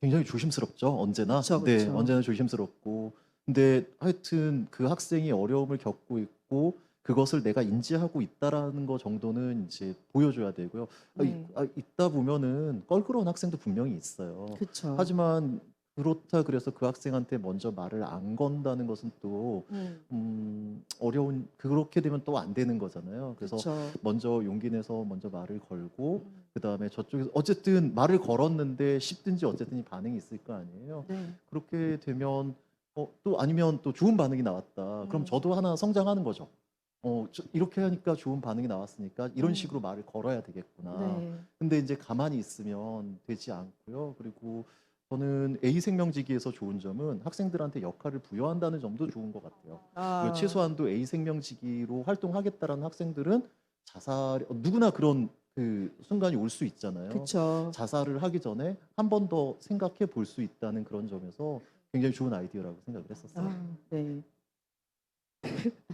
굉장히 조심스럽죠. 언제나. 그쵸, 네, 그쵸. 언제나 조심스럽고. 근데 하여튼 그 학생이 어려움을 겪고 있고 그것을 내가 인지하고 있다라는 거 정도는 이제 보여줘야 되고요. 있다 보면은 껄끄러운 학생도 분명히 있어요. 그쵸. 하지만 그렇다 그래서 그 학생한테 먼저 말을 안 건다는 것은 또 어려운, 그렇게 되면 또 안 되는 거잖아요. 그래서 그쵸. 먼저 용기 내서 먼저 말을 걸고 그다음에 저쪽에서 어쨌든 말을 걸었는데 쉽든지 어쨌든 반응이 있을 거 아니에요. 네. 그렇게 되면 또 아니면 또 좋은 반응이 나왔다. 그럼 저도 하나 성장하는 거죠. 이렇게 하니까 좋은 반응이 나왔으니까 이런 식으로 말을 걸어야 되겠구나. 네. 근데 이제 가만히 있으면 되지 않고요. 그리고 저는 A생명지기에서 좋은 점은 학생들한테 역할을 부여한다는 점도 좋은 것 같아요. 그리고 최소한도 A생명지기로 활동하겠다라는 학생들은 누구나 그런 그 순간이 올 수 있잖아요. 그쵸. 자살을 하기 전에 한 번 더 생각해 볼 수 있다는 그런 점에서 굉장히 좋은 아이디어라고 생각을 했었어요. 네.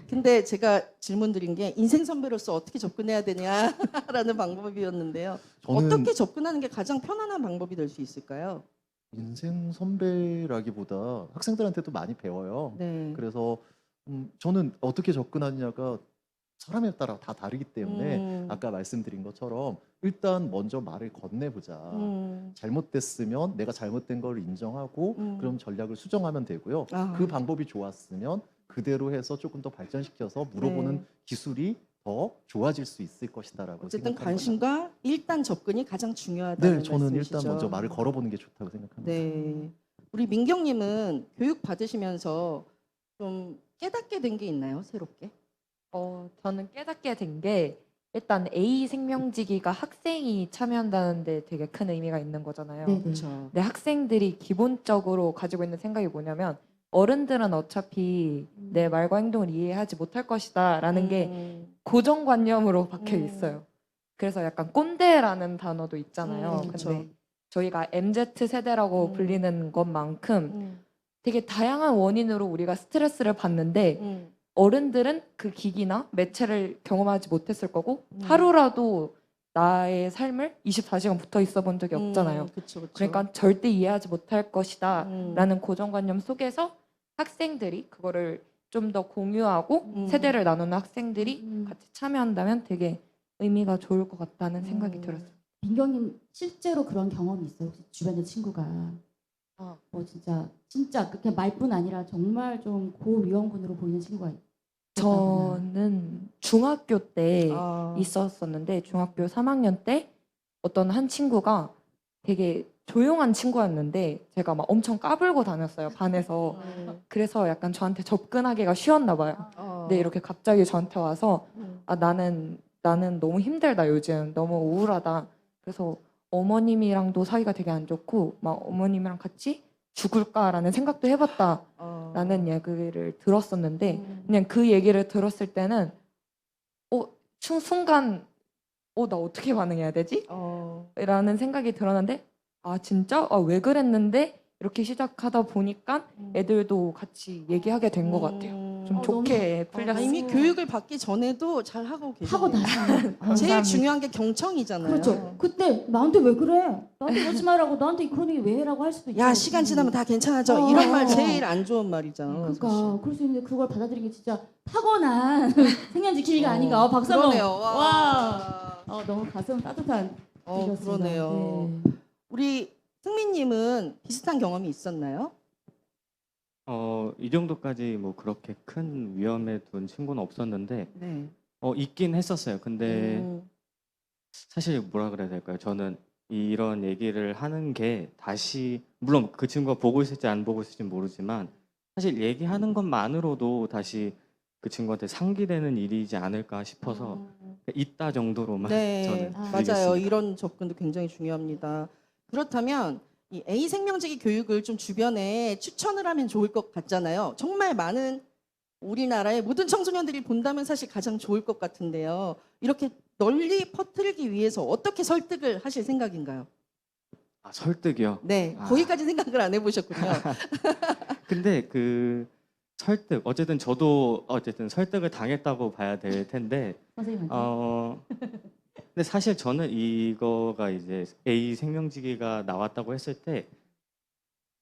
근데 제가 질문 드린 게 인생 선배로서 어떻게 접근해야 되냐라는 방법이었는데요. 저는- 어떻게 접근하는 게 가장 편안한 방법이 될 수 있을까요? 인생 선배라기보다 학생들한테도 많이 배워요. 네. 그래서 저는 어떻게 접근하느냐가 사람에 따라 다 다르기 때문에 아까 말씀드린 것처럼 일단 먼저 말을 건네보자. 잘못됐으면 내가 잘못된 걸 인정하고 그럼 전략을 수정하면 되고요. 아. 그 방법이 좋았으면 그대로 해서 조금 더 발전시켜서 물어보는 네. 기술이 더 좋아질 수 있을 것이다라고 어쨌든 생각합니다. 관심과 일단 접근이 가장 중요하다는 네, 저는 말씀이시죠. 일단 먼저 말을 걸어보는 게 좋다고 생각합니다. 네. 우리 민경님은 교육 받으시면서 좀 깨닫게 된 게 있나요? 새롭게? 저는 깨닫게 된 게 일단 A 생명지기가 학생이 참여한다는데 되게 큰 의미가 있는 거잖아요. 네, 그렇죠. 근데 학생들이 기본적으로 가지고 있는 생각이 뭐냐면 어른들은 어차피 내 말과 행동을 이해하지 못할 것이다라는 게 고정관념으로 박혀 있어요. 그래서 약간 꼰대라는 단어도 있잖아요. 그쵸. 근데 저희가 MZ 세대라고 불리는 것만큼 되게 다양한 원인으로 우리가 스트레스를 받는데 어른들은 그 기기나 매체를 경험하지 못했을 거고 하루라도 나의 삶을 24시간 붙어 있어 본 적이 없잖아요. 그쵸, 그쵸. 그러니까 절대 이해하지 못할 것이다 라는 고정관념 속에서 학생들이 그거를 좀 더 공유하고 세대를 나누는 학생들이 같이 참여한다면 되게 의미가 좋을 것 같다는 생각이 들었어요. 민경님 실제로 그런 경험이 있어요? 혹시 주변에 친구가 뭐 진짜 그렇게 말뿐 아니라 정말 좀 고위험군으로 보이는 친구가 저는 중학교 때 있었었는데 중학교 3학년 때 어떤 한 친구가 되게 조용한 친구였는데 제가 막 엄청 까불고 다녔어요 반에서. 그래서 약간 저한테 접근하기가 쉬웠나 봐요. 근데 이렇게 갑자기 저한테 와서 나는 너무 힘들다 요즘 너무 우울하다. 그래서 어머님이랑도 사이가 되게 안 좋고 막 어머님이랑 같이 죽을까라는 생각도 해봤다라는 얘기를 들었었는데 그냥 그 얘기를 들었을 때는 순간 나 어떻게 반응해야 되지? 라는 생각이 들었는데 진짜? 왜 그랬는데? 이렇게 시작하다 보니까 애들도 같이 얘기하게 된 것 같아요. 좀 좋게 풀렸어요. 이미 교육을 받기 전에도 잘 하고 계세요. 하고 나서 제일 중요한 게 경청이잖아요. 그렇죠. 그때 나한테 왜 그래? 나한테 그러지 말라고 나한테 그런 얘기 왜 해라고 할 수도 있고. 야 시간 지나면 다 괜찮아져. 이런 말 제일 안 좋은 말이잖아. 그러니까 그럴 수 있는데 그걸 받아들이는 게 진짜 타고난 생년지킴이가 아닌가. 박수 한번. 그러네요. 와. 너무 가슴 따뜻한 얘기였습니다. 그러네요. 네. 우리 승민님은 비슷한 경험이 있었나요? 이 정도까지 뭐 그렇게 큰 위험에 둔 친구는 없었는데 네. 있긴 했었어요. 근데 사실 뭐라 그래야 될까요? 저는 이런 얘기를 하는 게 다시 물론 그 친구가 보고 있을지 안 보고 있을지 모르지만 사실 얘기하는 것만으로도 다시 그 친구한테 상기되는 일이지 않을까 싶어서 있다 정도로만 저는 맞아요. 드리겠습니다. 이런 접근도 굉장히 중요합니다. 그렇다면 이 A 생명지기 교육을 좀 주변에 추천을 하면 좋을 것 같잖아요. 정말 많은 우리나라의 모든 청소년들이 본다면 사실 가장 좋을 것 같은데요. 이렇게 널리 퍼뜨리기 위해서 어떻게 설득을 하실 생각인가요? 설득이요? 네, 거기까지 생각을 안 해보셨군요. 근데 그 설득 어쨌든 저도 설득을 당했다고 봐야 될 텐데 근데 사실 저는 이거가 이제 A 생명지기가 나왔다고 했을 때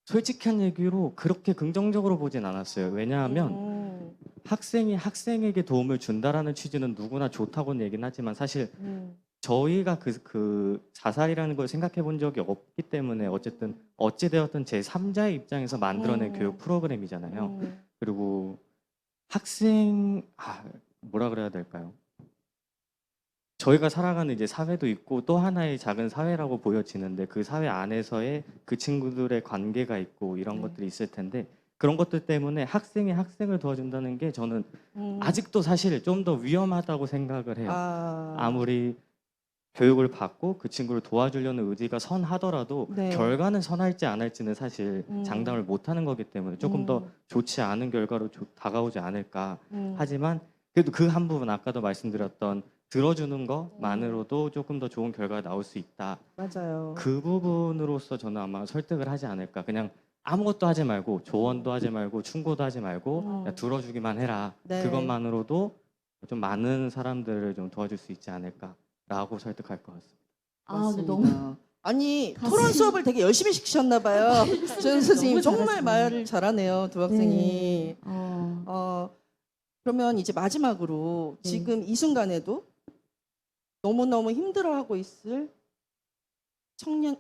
솔직한 얘기로 그렇게 긍정적으로 보진 않았어요. 왜냐하면 학생이 학생에게 도움을 준다라는 취지는 누구나 좋다고는 얘기는 하지만 사실 저희가 그 자살이라는 걸 생각해 본 적이 없기 때문에 어쨌든 어찌되었든 제3자의 입장에서 만들어낸 교육 프로그램이잖아요. 그리고 학생 뭐라 그래야 될까요? 저희가 살아가는 이제 사회도 있고 또 하나의 작은 사회라고 보여지는데 그 사회 안에서의 그 친구들의 관계가 있고 이런 것들이 있을 텐데 그런 것들 때문에 학생이 학생을 도와준다는 게 저는 아직도 사실 좀 더 위험하다고 생각을 해요. 아무리 교육을 받고 그 친구를 도와주려는 의지가 선하더라도 결과는 선할지 안 할지는 사실 장담을 못하는 거기 때문에 조금 더 좋지 않은 결과로 다가오지 않을까. 하지만 그래도 그 한 부분 아까도 말씀드렸던 들어주는 것만으로도 조금 더 좋은 결과가 나올 수 있다. 맞아요. 그 부분으로서 저는 아마 설득을 하지 않을까. 그냥 아무것도 하지 말고 조언도 하지 말고 충고도 하지 말고 그냥 들어주기만 해라. 네. 그것만으로도 좀 많은 사람들을 좀 도와줄 수 있지 않을까라고 설득할 것 같습니다. 맞습니다. 너무 아니 토론 수업을 되게 열심히 시키셨나 봐요. 조현 선생님 정말 말을 잘하네요, 두 학생이. 그러면 이제 마지막으로 지금 이 순간에도 너무너무 힘들어하고 있을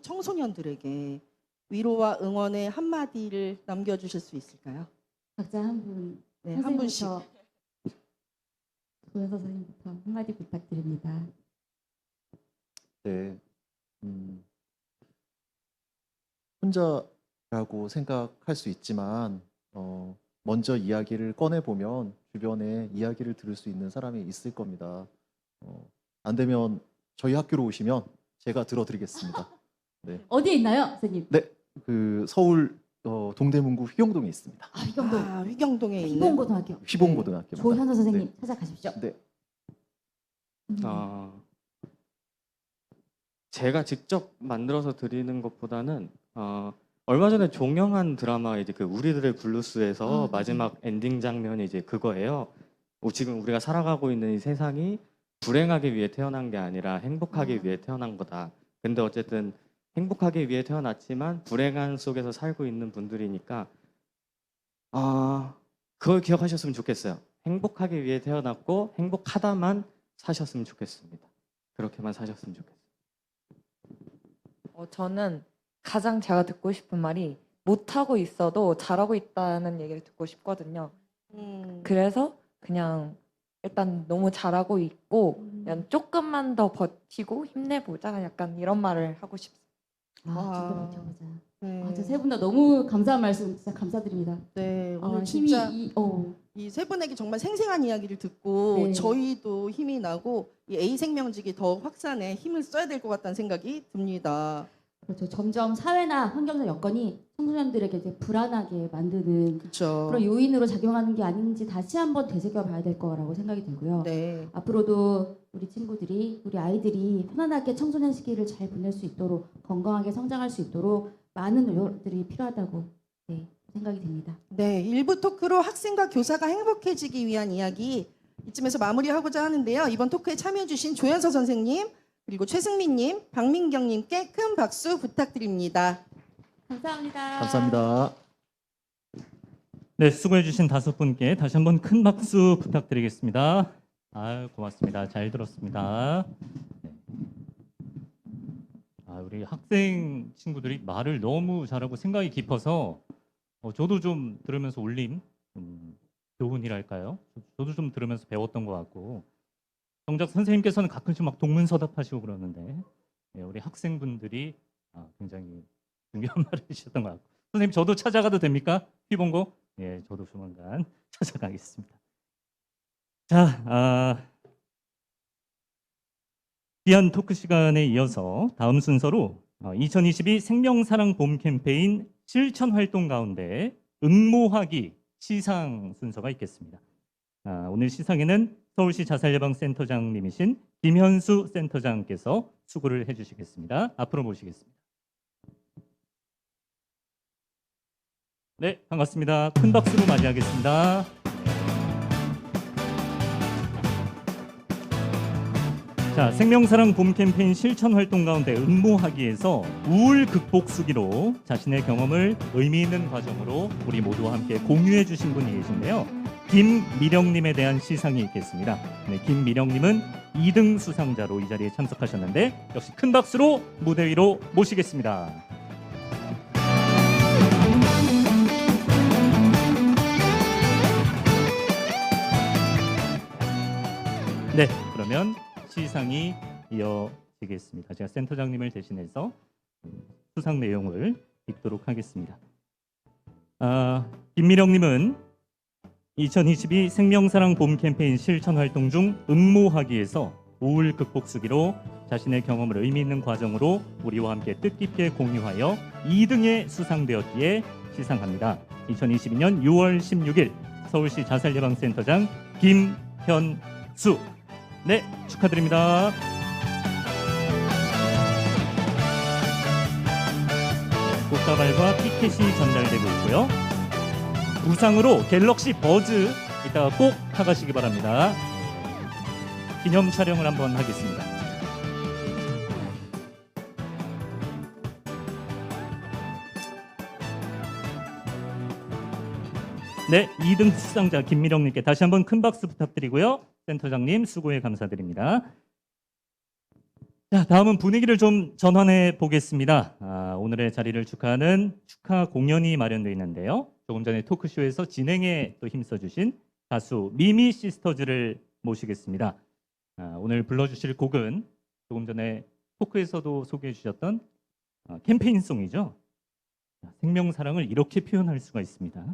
청소년들에게 위로와 응원의 한마디를 남겨주실 수 있을까요? 각자 한 분, 네, 한 분씩. 조현 선생님부터 한마디 부탁드립니다. 네. 혼자라고 생각할 수 있지만 먼저 이야기를 꺼내보면 주변에 이야기를 들을 수 있는 사람이 있을 겁니다. 안 되면 저희 학교로 오시면 제가 들어드리겠습니다. 네. 어디에 있나요, 선생님? 네, 그 서울 동대문구 휘경동에 있습니다. 휘경동에 있는 휘봉고등학교. 휘봉고등학교. 조현서 선생님 네. 찾아가십시오. 네. 제가 직접 만들어서 드리는 것보다는 얼마 전에 종영한 드라마 이제 그 우리들의 블루스에서 마지막 엔딩 장면이 이제 그거예요. 지금 우리가 살아가고 있는 이 세상이 불행하기 위해 태어난 게 아니라 행복하기 위해 태어난 거다. 근데 어쨌든 행복하기 위해 태어났지만 불행한 속에서 살고 있는 분들이니까 그걸 기억하셨으면 좋겠어요. 행복하기 위해 태어났고 행복하다만 사셨으면 좋겠습니다. 그렇게만 사셨으면 좋겠어요. 저는 가장 제가 듣고 싶은 말이 못하고 있어도 잘하고 있다는 얘기를 듣고 싶거든요. 그래서 그냥 일단 너무 잘하고 있고 그냥 조금만 더 버티고 힘내보자 약간 이런 말을 하고 싶습니다. 진짜 버텨보자. 세 분 다 너무 감사한 말씀 진짜 감사드립니다. 네, 오늘 힘이 진짜 이 세 분에게 정말 생생한 이야기를 듣고 네. 저희도 힘이 나고 이 A생명직이 더 확산에 힘을 써야 될 것 같다는 생각이 듭니다. 그렇죠. 점점 사회나 환경적 여건이 청소년들에게 이제 불안하게 만드는 그런 요인으로 작용하는 게 아닌지 다시 한번 되새겨봐야 될 거라고 생각이 들고요. 네. 앞으로도 우리 친구들이, 우리 아이들이 편안하게 청소년 시기를 잘 보낼 수 있도록 건강하게 성장할 수 있도록 많은 노력들이 필요하다고 생각이 듭니다. 네, 일부 토크로 학생과 교사가 행복해지기 위한 이야기 이쯤에서 마무리하고자 하는데요. 이번 토크에 참여해주신 조현서 선생님, 그리고 최승민님, 박민경님께 큰 박수 부탁드립니다. 감사합니다. 감사합니다. 네, 수고해주신 5분께 다시 한번 큰 박수 부탁드리겠습니다. 고맙습니다. 잘 들었습니다. 우리 학생 친구들이 말을 너무 잘하고 생각이 깊어서 저도 좀 들으면서 울림, 교훈이랄까요? 저도 좀 들으면서 배웠던 것 같고 정작 선생님께서는 가끔씩 막 동문서답하시고 그러는데 우리 학생분들이 굉장히 중요한 말을 해주셨던 것 같고 선생님 저도 찾아가도 됩니까? 휘봉고? 예, 저도 조만간 찾아가겠습니다. 자, 귀한 토크 시간에 이어서 다음 순서로 2022 생명사랑 봄 캠페인 실천 활동 가운데 응모하기 시상 순서가 있겠습니다. 오늘 시상에는 서울시 자살예방센터장님이신 김현수 센터장께서 수고를 해주시겠습니다. 앞으로 모시겠습니다. 네, 반갑습니다. 큰 박수로 맞이하겠습니다. 자, 생명사랑 봄 캠페인 실천 활동 가운데 응모하기에서 우울 극복 수기로 자신의 경험을 의미 있는 과정으로 우리 모두와 함께 공유해 주신 분이 계신데요. 김미령님에 대한 시상이 있겠습니다. 네, 김미령님은 2등 수상자로 이 자리에 참석하셨는데 역시 큰 박수로 무대 위로 모시겠습니다. 네, 그러면 시상이 이어지겠습니다. 제가 센터장님을 대신해서 수상 내용을 읽도록 하겠습니다. 김미령님은 2022 생명사랑 봄 캠페인 실천 활동 중 응모하기에서 우울 극복 수기로 자신의 경험을 의미 있는 과정으로 우리와 함께 뜻깊게 공유하여 2등에 수상되었기에 시상합니다. 2022년 6월 16일 서울시 자살예방센터장 김현수. 네, 축하드립니다. 꽃다발과 피켓이 전달되고 있고요. 부상으로 갤럭시 버즈 이따가 꼭 타가시기 바랍니다. 기념 촬영을 한번 하겠습니다. 네, 2등 수상자 김미령님께 다시 한번 큰 박수 부탁드리고요. 센터장님 수고에 감사드립니다. 자, 다음은 분위기를 좀 전환해 보겠습니다. 오늘의 자리를 축하하는 축하 공연이 마련되어 있는데요. 조금 전에 토크쇼에서 진행에 또 힘써주신 가수 미미 시스터즈를 모시겠습니다. 오늘 불러주실 곡은 조금 전에 토크에서도 소개해 주셨던 캠페인송이죠. 생명사랑을 이렇게 표현할 수가 있습니다.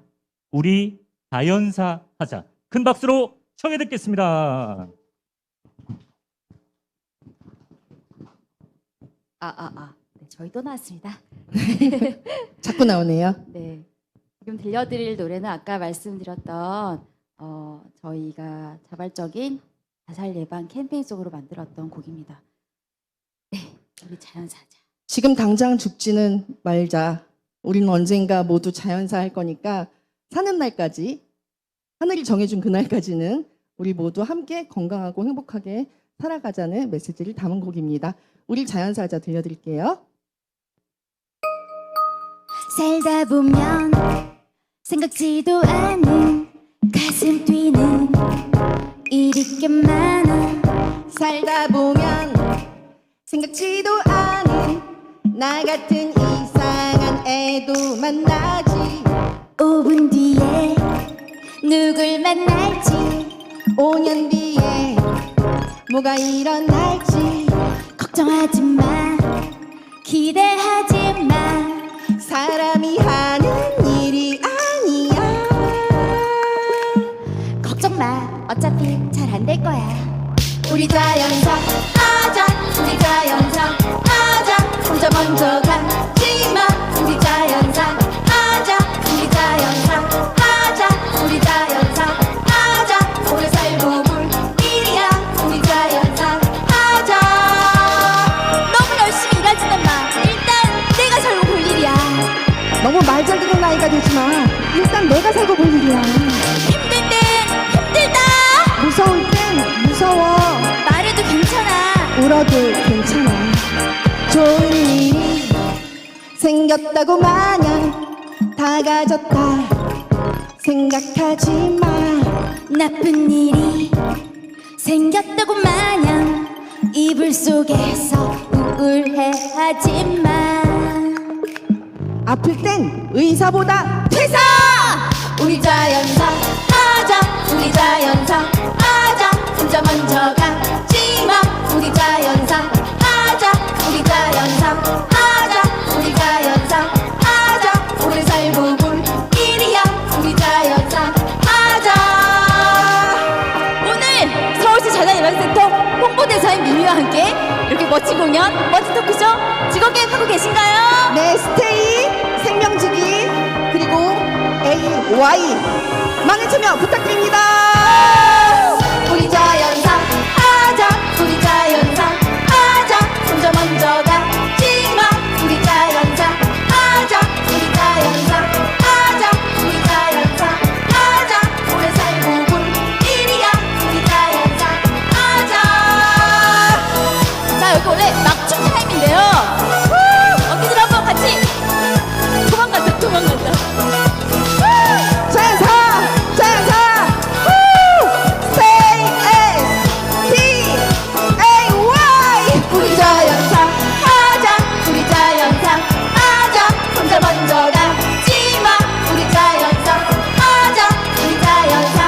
우리 자연사 하자. 큰 박수로 청해 듣겠습니다. 네, 저희 또 나왔습니다. 자꾸 나오네요. 네, 지금 들려드릴 노래는 아까 말씀드렸던 저희가 자발적인 자살 예방 캠페인송으로 만들었던 곡입니다. 네, 우리 자연사 하자. 지금 당장 죽지는 말자. 우리는 언젠가 모두 자연사 할 거니까 사는 날까지, 하늘이 정해준 그날까지는 우리 모두 함께 건강하고 행복하게 살아가자는 메시지를 담은 곡입니다. 우리 자연사 하자 들려드릴게요. 살다 보면 생각지도 않은 가슴 뛰는 일이 꽤 많아. 살다 보면 생각지도 않은 나 같은 이상한 애도 만나지. 5분 뒤에 누굴 만날지, 5년 뒤에 뭐가 일어날지 걱정하지 마, 기대하지 마. 사람이 하는 일이 아니야. 걱정 마, 어차피 잘 안 될 거야. 우리 자연사 하자, 우리 자연사 하자. 혼자 먼저 가지 마. 우리 자연사 하자, 우리 자연사 하자. 우리 자연사 하자. 오래 살고 볼 일이야. 우리 자연사 하자. 너무 열심히 일하지는 마. 일단 내가 살고 볼 일이야. 너무 말 잘 듣는 나이가 되지 마. 일단 내가 살고 볼 일이야. 힘들 땐 힘들다. 무서울 땐 무서워. 말해도 괜찮아. 울어도 괜찮아. 좋은 일이 생겼다고 마냥 다 가졌다 생각하지 마. 나쁜 일이 생겼다고 마냥 이불 속에서 우울해하지 마. 아플 땐 의사보다 퇴사! 우리 자연사 하자. 우리 자연사 하자. 혼자 먼저 가지 마. 우리 자연사 하자. 우리 자연사 하자. 우리 자연사 하자. 오래 살고 볼 일이야. 우리 자연사 하자. 오늘 서울시 자살예방센터 홍보대사인 미미와 함께 이렇게 멋진 공연, 멋진 토크쇼 즐겁게 하고 계신가요? 네, 스테이, 생명지기, 그리고 AY 많은 참여 부탁드립니다. 우리 자연사 하자. 우리 자연사 하자. 혼자 먼저 가지 마. 우리 자연사 하자. 우리 자연사 하자. 우리 자연사 하자. 오래 살고 볼 일이야. 우리 자연사 하자. 자, 여기 원래 막춤 타임인데요. 언니들 한번 같이 도망간다. 자연사! 자연사! Stay S-T-A-Y 우리 자연사 하자. 우리 자연사 하자. 혼자 먼저 가지 마. 우리 자연사 하자. 우리 자연사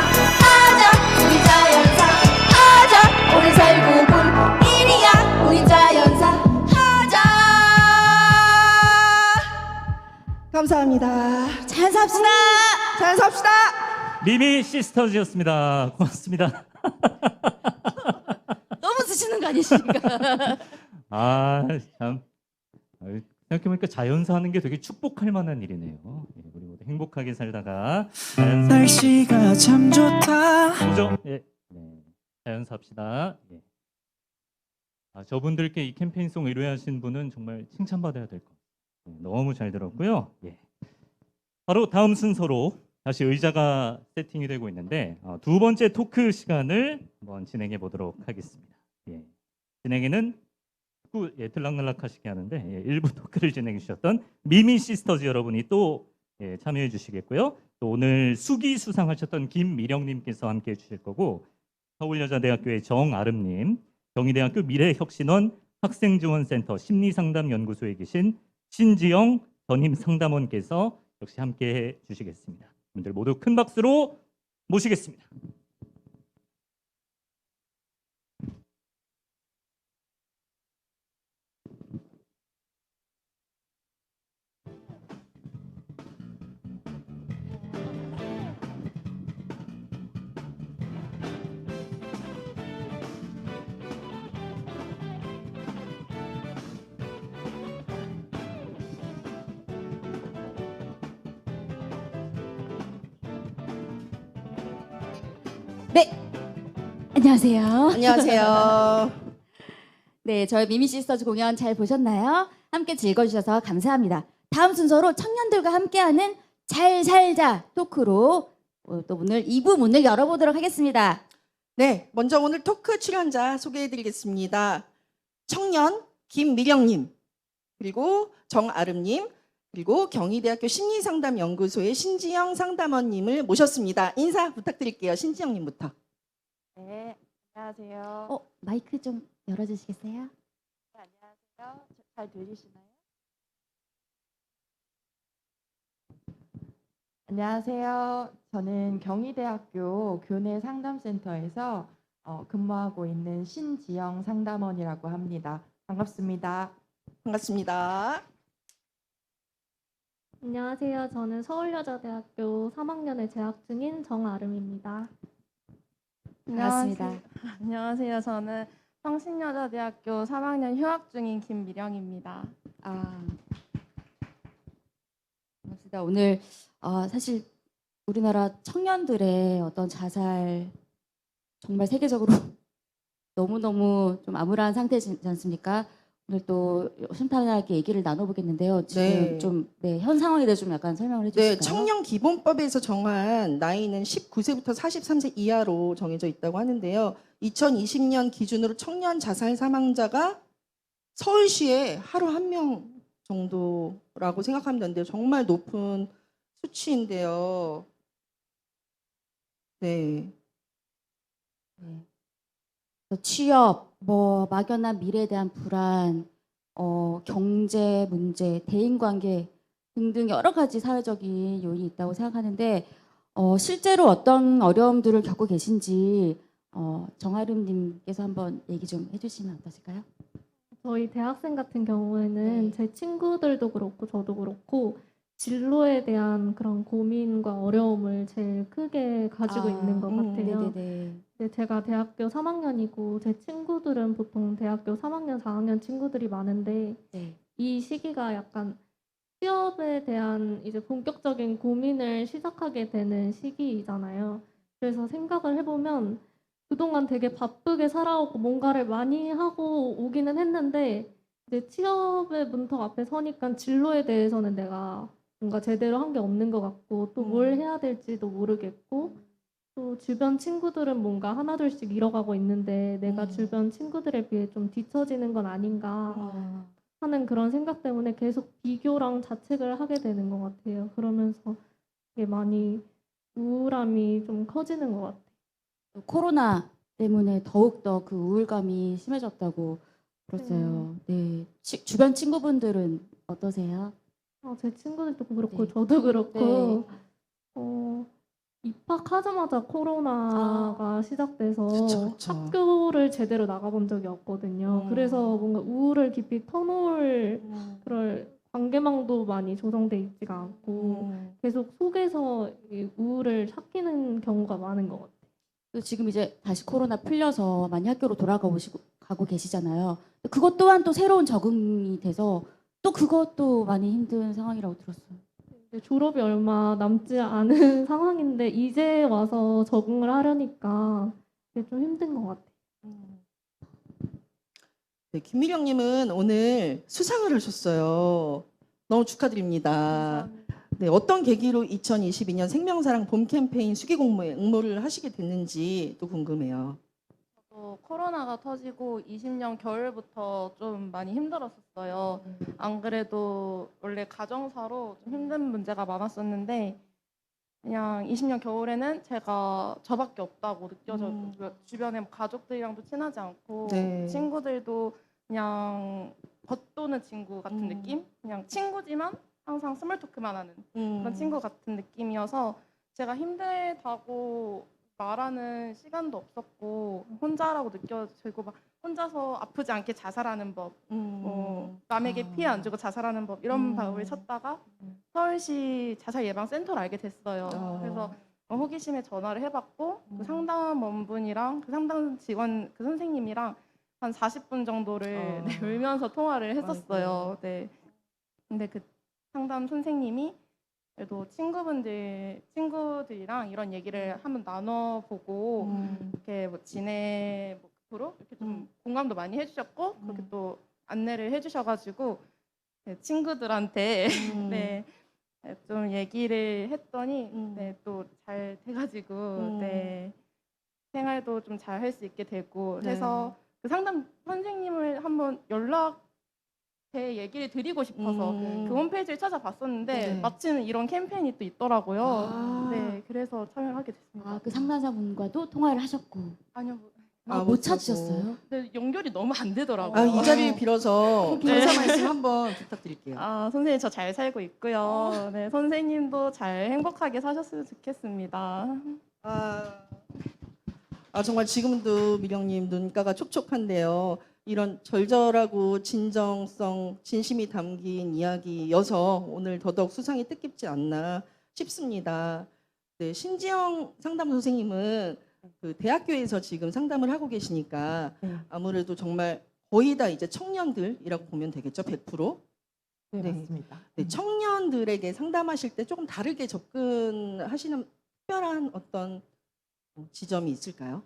하자. 우리 자연사 하자. 오래 살고 볼 일이야. 우리 자연사 하자. 감사합니다. 자연사 합시다. 자연사 합시다. 미미 시스터즈였습니다. 고맙습니다. 너무 쓰시는 거 아니십니까? 참. 생각해보니까 자연사 하는 게 되게 축복할 만한 일이네요. 우리 모두 행복하게 살다가 자연사. 날씨가 참 좋다. 오죠? 예. 네. 자연사 합시다. 예. 저분들께 이 캠페인송 의뢰하신 분은 정말 칭찬받아야 될 것 같아요. 너무 잘 들었고요. 예. 바로 다음 순서로 다시 의자가 세팅이 되고 있는데 두 번째 토크 시간을 한번 진행해 보도록 하겠습니다. 예. 진행에는 들락날락하시게 하는데 일부 토크를 진행해 주셨던 미미 시스터즈 여러분이 또 참여해 주시겠고요. 또 오늘 수기 수상하셨던 김미령님께서 함께해 주실 거고 서울여자대학교의 정아름님, 경희대학교 미래혁신원 학생지원센터 심리상담연구소에 계신 신지영 전임 상담원께서 역시 함께해 주시겠습니다. 분들 모두 큰 박수로 모시겠습니다. 네, 안녕하세요. 안녕하세요. 네, 저희 미미 시스터즈 공연 잘 보셨나요? 함께 즐거워주셔서 감사합니다. 다음 순서로 청년들과 함께하는 잘 살자 토크로 또 오늘 2부 문을 열어보도록 하겠습니다. 네, 먼저 오늘 토크 출연자 소개해드리겠습니다. 청년 김미령님, 그리고 정아름님, 그리고 경희대학교 심리상담연구소의 신지영 상담원님을 모셨습니다. 인사 부탁드릴게요. 신지영님부터. 네, 안녕하세요. 마이크 좀 열어주시겠어요? 네, 안녕하세요. 잘 들리시나요? 안녕하세요. 저는 경희대학교 교내 상담센터에서 근무하고 있는 신지영 상담원이라고 합니다. 반갑습니다. 반갑습니다. 안녕하세요. 저는 서울여자대학교 3학년에 재학 중인 정아름입니다. 반갑습니다. 안녕하세요. 저는 성신여자대학교 3학년 휴학 중인 김미령입니다. 반갑습니다. 오늘 사실 우리나라 청년들의 어떤 자살 정말 세계적으로 너무너무 좀 암울한 상태지 않습니까? 오늘 또 순탄하게 얘기를 나눠보겠는데요. 지금 네. 좀 현 상황에 대해서 좀 약간 설명을 해주실까요? 네, 청년기본법에서 정한 나이는 19세부터 43세 이하로 정해져 있다고 하는데요. 2020년 기준으로 청년 자살 사망자가 서울시에 하루 1명 정도라고 생각하면 되는데요. 정말 높은 수치인데요. 네. 취업, 막연한 미래에 대한 불안, 경제 문제, 대인관계 등등 여러 가지 사회적인 요인이 있다고 생각하는데 실제로 어떤 어려움들을 겪고 계신지 정아름님께서 한번 얘기 좀 해주시면 어떠실까요? 저희 대학생 같은 경우에는 제 친구들도 그렇고 저도 그렇고 진로에 대한 그런 고민과 어려움을 제일 크게 가지고 있는 것 같아요. 근데 제가 대학교 3학년이고 제 친구들은 보통 대학교 3학년, 4학년 친구들이 많은데 이 시기가 약간 취업에 대한 이제 본격적인 고민을 시작하게 되는 시기이잖아요. 그래서 생각을 해보면 그동안 되게 바쁘게 살아오고 뭔가를 많이 하고 오기는 했는데 이제 취업의 문턱 앞에 서니까 진로에 대해서는 내가 뭔가 제대로 한 게 없는 것 같고 또 뭘 해야 될지도 모르겠고 또 주변 친구들은 뭔가 하나둘씩 잃어가고 있는데 내가 주변 친구들에 비해 좀 뒤처지는 건 아닌가 하는 그런 생각 때문에 계속 비교랑 자책을 하게 되는 것 같아요. 그러면서 되게 많이 우울함이 좀 커지는 것 같아요. 코로나 때문에 더욱더 그 우울감이 심해졌다고 들었어요. 네. 주변 친구분들은 어떠세요? 제 친구들도 그렇고 저도 그렇고 입학하자마자 코로나가 시작돼서 학교를 제대로 나가본 적이 없거든요. 그래서 뭔가 우울을 깊이 터놓을 그럴 관계망도 많이 조성돼 있지가 않고 계속 속에서 이 우울을 삭히는 경우가 많은 것 같아요. 또 지금 이제 다시 코로나 풀려서 많이 학교로 가고 계시잖아요. 그것 또한 또 새로운 적응이 돼서 또 그것도 많이 힘든 상황이라고 들었어요. 졸업이 얼마 남지 않은 상황인데 이제 와서 적응을 하려니까 그게 좀 힘든 것 같아요. 네, 김미령님은 오늘 수상을 하셨어요. 너무 축하드립니다. 네, 어떤 계기로 2022년 생명사랑 봄 캠페인 수기공모에 응모를 하시게 됐는지 또 궁금해요. 코로나가 터지고 20년 겨울부터 좀 많이 힘들었었어요. 안 그래도 원래 가정사로 좀 힘든 문제가 많았었는데 그냥 20년 겨울에는 제가 저밖에 없다고 느껴졌고 주변에 뭐 가족들이랑도 친하지 않고 네. 친구들도 그냥 겉도는 친구 같은 느낌? 그냥 친구지만 항상 스몰 토크만 하는 그런 친구 같은 느낌이어서 제가 힘들다고 말하는 시간도 없었고 혼자라고 느껴지고 막 혼자서 아프지 않게 자살하는 법, 남에게 피해 안 주고 자살하는 법 이런 법을 찾다가 서울시 자살 예방 센터를 알게 됐어요. 그래서 호기심에 전화를 해봤고 그 상담원분이랑 그 상담 직원 그 선생님이랑 한 40분 정도를 네, 울면서 통화를 했었어요. 네. 근데 그 상담 선생님이 그래도 친구들이랑 이런 얘기를 한번 나눠보고 이렇게 뭐 지내 프로 이렇게 좀 공감도 많이 해주셨고 그렇게 또 안내를 해주셔가지고 네, 친구들한테 네, 좀 얘기를 했더니 네, 또 잘 돼가지고 네, 생활도 좀 잘 할 수 있게 되고 해서 그 상담 선생님을 한번 제 얘기를 드리고 싶어서 그 홈페이지를 찾아봤었는데 네. 마침 이런 캠페인이 또 있더라고요. 네, 그래서 참여하게 됐습니다. 그 상담사분과도 통화를 하셨고. 아니요. 못 찾으셨어요? 네, 연결이 너무 안 되더라고요. 이 자리를 빌어서 네. 감사 말씀 한번 부탁드릴게요. 선생님 저 잘 살고 있고요. 네, 선생님도 잘 행복하게 사셨으면 좋겠습니다. 정말 지금도 미령님 눈가가 촉촉한데요. 이런 절절하고 진정성, 진심이 담긴 이야기여서 오늘 더더욱 수상이 뜻깊지 않나 싶습니다. 네, 신지영 상담 선생님은 그 대학교에서 지금 상담을 하고 계시니까 아무래도 정말 거의 다 이제 청년들이라고 보면 되겠죠, 100%? 네, 맞습니다. 네, 청년들에게 상담하실 때 조금 다르게 접근하시는 특별한 어떤 지점이 있을까요?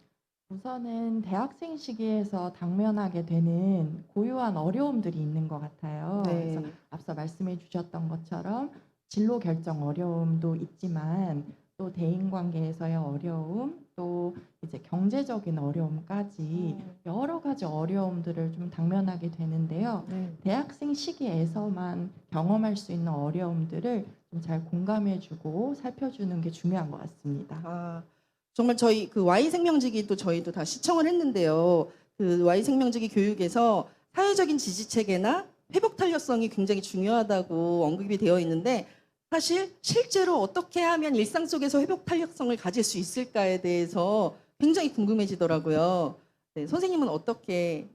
우선은 대학생 시기에서 당면하게 되는 고유한 어려움들이 있는 것 같아요. 네. 그래서 앞서 말씀해 주셨던 것처럼 진로 결정 어려움도 있지만 또 대인관계에서의 어려움, 또 이제 경제적인 어려움까지 여러 가지 어려움들을 좀 당면하게 되는데요. 대학생 시기에서만 경험할 수 있는 어려움들을 좀 잘 공감해주고 살펴주는 게 중요한 것 같습니다. 정말 저희 그 Y 생명지기도 저희도 다 시청을 했는데요. 그 Y 생명지기 교육에서 사회적인 지지 체계나 회복 탄력성이 굉장히 중요하다고 언급이 되어 있는데 사실 실제로 어떻게 하면 일상 속에서 회복 탄력성을 가질 수 있을까에 대해서 굉장히 궁금해지더라고요. 네, 선생님은 어떻게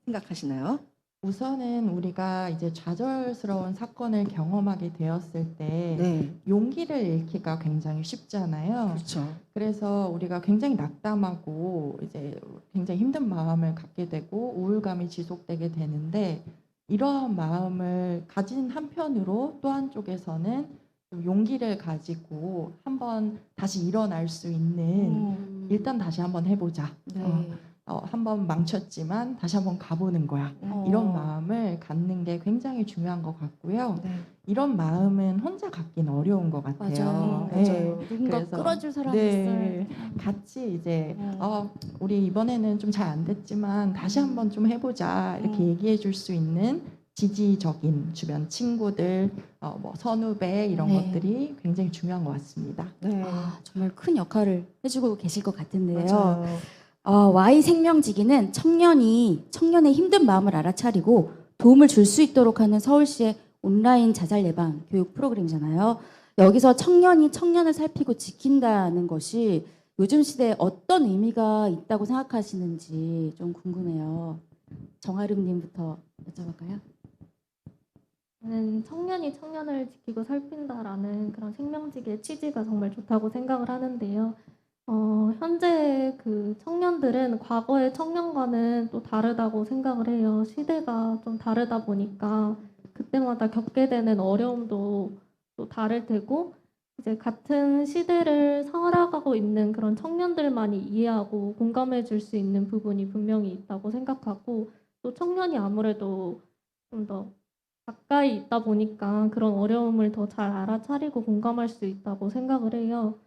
생각하시나요? 우선은 우리가 이제 좌절스러운 사건을 경험하게 되었을 때 용기를 잃기가 굉장히 쉽잖아요. 그렇죠. 그래서 우리가 굉장히 낙담하고 이제 굉장히 힘든 마음을 갖게 되고 우울감이 지속되게 되는데 이러한 마음을 가진 한편으로 또 한쪽에서는 좀 용기를 가지고 한번 다시 일어날 수 있는 일단 다시 한번 해보자. 한번 망쳤지만 다시 한번 가보는 거야. 이런 마음을 갖는 게 굉장히 중요한 것 같고요. 이런 마음은 혼자 갖기는 어려운 것 같아요. 맞아요. 누군가 끌어줄 사람이 있어요. 같이 이제 우리 이번에는 좀 잘 안 됐지만 다시 한번 좀 해보자 이렇게 얘기해 줄 수 있는 지지적인 주변 친구들, 뭐 선후배 이런 것들이 굉장히 중요한 것 같습니다. 정말 큰 역할을 해주고 계실 것 같은데요. 맞아요. Y 생명지기는 청년의 힘든 마음을 알아차리고 도움을 줄 수 있도록 하는 서울시의 온라인 자살 예방 교육 프로그램이잖아요. 여기서 청년이 청년을 살피고 지킨다는 것이 요즘 시대에 어떤 의미가 있다고 생각하시는지 좀 궁금해요. 정아름님부터 여쭤볼까요? 저는 청년이 청년을 지키고 살핀다라는 그런 생명지기의 취지가 정말 좋다고 생각을 하는데요. 현재 그 청년들은 과거의 청년과는 또 다르다고 생각을 해요. 시대가 좀 다르다 보니까 그때마다 겪게 되는 어려움도 또 다를 테고 이제 같은 시대를 살아가고 있는 그런 청년들만이 이해하고 공감해 줄 수 있는 부분이 분명히 있다고 생각하고 또 청년이 아무래도 좀 더 가까이 있다 보니까 그런 어려움을 더 잘 알아차리고 공감할 수 있다고 생각을 해요.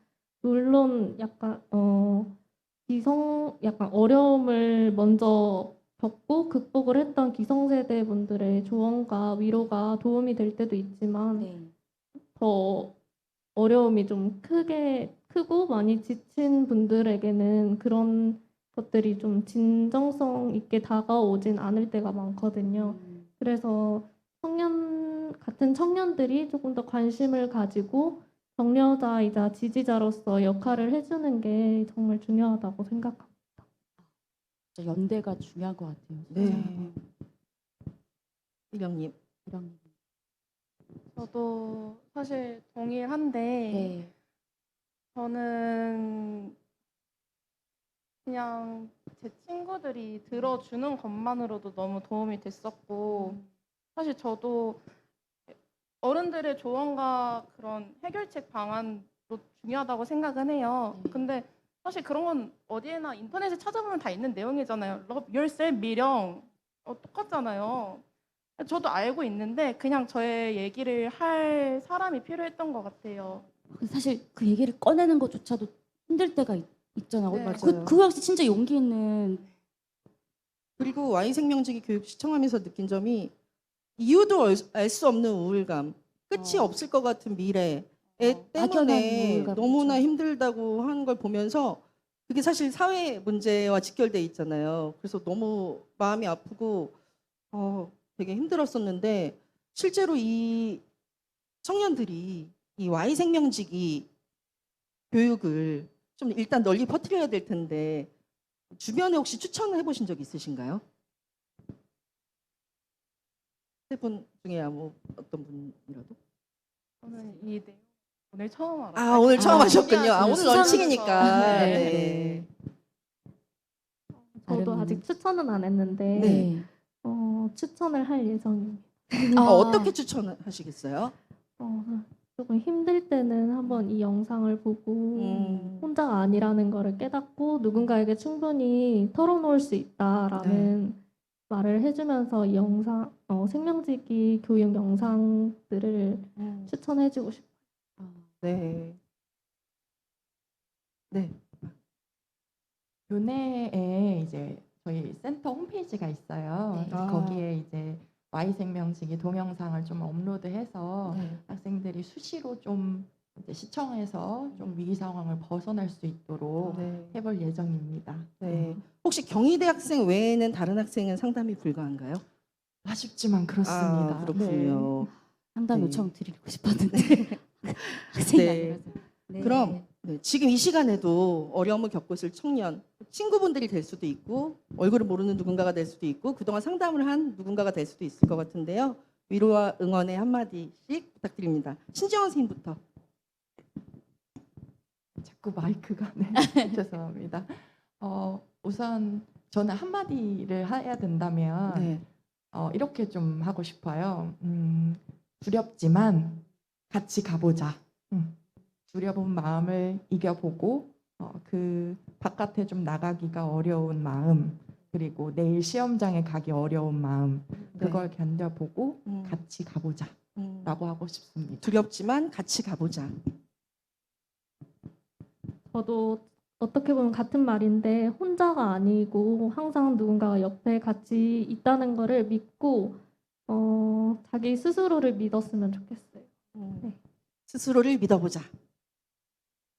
물론 약간 약간 어려움을 먼저 겪고 극복을 했던 기성세대 분들의 조언과 위로가 도움이 될 때도 있지만 더 어려움이 좀 크고 많이 지친 분들에게는 그런 것들이 좀 진정성 있게 다가오진 않을 때가 많거든요. 그래서 같은 청년들이 조금 더 관심을 가지고 격려자이자 지지자로서 역할을 해주는 게 정말 중요하다고 생각합니다. 연대가 중요한 것 같아요. 네. 이령님. 저도 사실 동일한데 저는 그냥 제 친구들이 들어주는 것만으로도 너무 도움이 됐었고 사실 저도 어른들의 조언과 그런 해결책 방안도 중요하다고 생각은 해요. 근데 사실 그런 건 어디에나 인터넷에 찾아보면 다 있는 내용이잖아요. Love yourself 미령 똑같잖아요. 저도 알고 있는데 그냥 저의 얘기를 할 사람이 필요했던 것 같아요. 사실 그 얘기를 꺼내는 것조차도 힘들 때가 있잖아요. 네. 그 역시 진짜 용기 있는. 그리고 Y 생명지기 교육 시청하면서 느낀 점이 이유도 알 수 없는 우울감, 끝이 없을 것 같은 미래 때문에 우울감, 너무나 힘들다고 하는 걸 보면서 그게 사실 사회 문제와 직결돼 있잖아요. 그래서 너무 마음이 아프고 되게 힘들었었는데 실제로 이 청년들이 이 Y 생명지기 교육을 좀 일단 널리 퍼뜨려야 될 텐데 주변에 혹시 추천해 보신 적 있으신가요? 세 분 중에 어떤 분이라도? 저는 이 내용 오늘 처음 알았어요. 아, 오늘 처음 하셨군요. 아, 오늘 수상해서. 런칭이니까. 네. 네. 저도 아직 추천은 안 했는데 네. 추천을 할 예정입니다. 어떻게 추천하시겠어요? 조금 힘들 때는 한번 이 영상을 보고 혼자가 아니라는 거를 깨닫고 누군가에게 충분히 털어놓을 수 있다라는 말을 해주면서 이 영상, 생명지기 교육 영상들을 추천해주고 싶어요. 네. 네. 교내에 이제 저희 센터 홈페이지가 있어요. 그래서 거기에 이제 Y 생명지기 동영상을 좀 업로드해서 학생들이 수시로 좀 이제 시청해서 좀 위기 상황을 벗어날 수 있도록 해볼 예정입니다. 네. 혹시 경희대 학생 외에는 다른 학생은 상담이 불가한가요? 아쉽지만 그렇습니다. 아, 그렇군요. 상담 요청 드리고 싶었는데 학생이 아니라서. 그럼 지금 이 시간에도 어려움을 겪고 있을 청년, 친구분들이 될 수도 있고 얼굴을 모르는 누군가가 될 수도 있고 그동안 상담을 한 누군가가 될 수도 있을 것 같은데요. 위로와 응원의 한마디씩 부탁드립니다. 신지원 선생님부터. 자꾸 마이크가 죄송합니다. 우선 저는 한마디를 해야 된다면 이렇게 좀 하고 싶어요. 두렵지만 같이 가보자. 두려운 마음을 이겨보고 그 바깥에 좀 나가기가 어려운 마음 그리고 내일 시험장에 가기 어려운 마음 그걸 견뎌보고 같이 가보자 라고 하고 싶습니다. 두렵지만 같이 가보자. 저도 어떻게 보면 같은 말인데 혼자가 아니고 항상 누군가가 옆에 같이 있다는 거를 믿고 자기 스스로를 믿었으면 좋겠어요. 스스로를 믿어보자.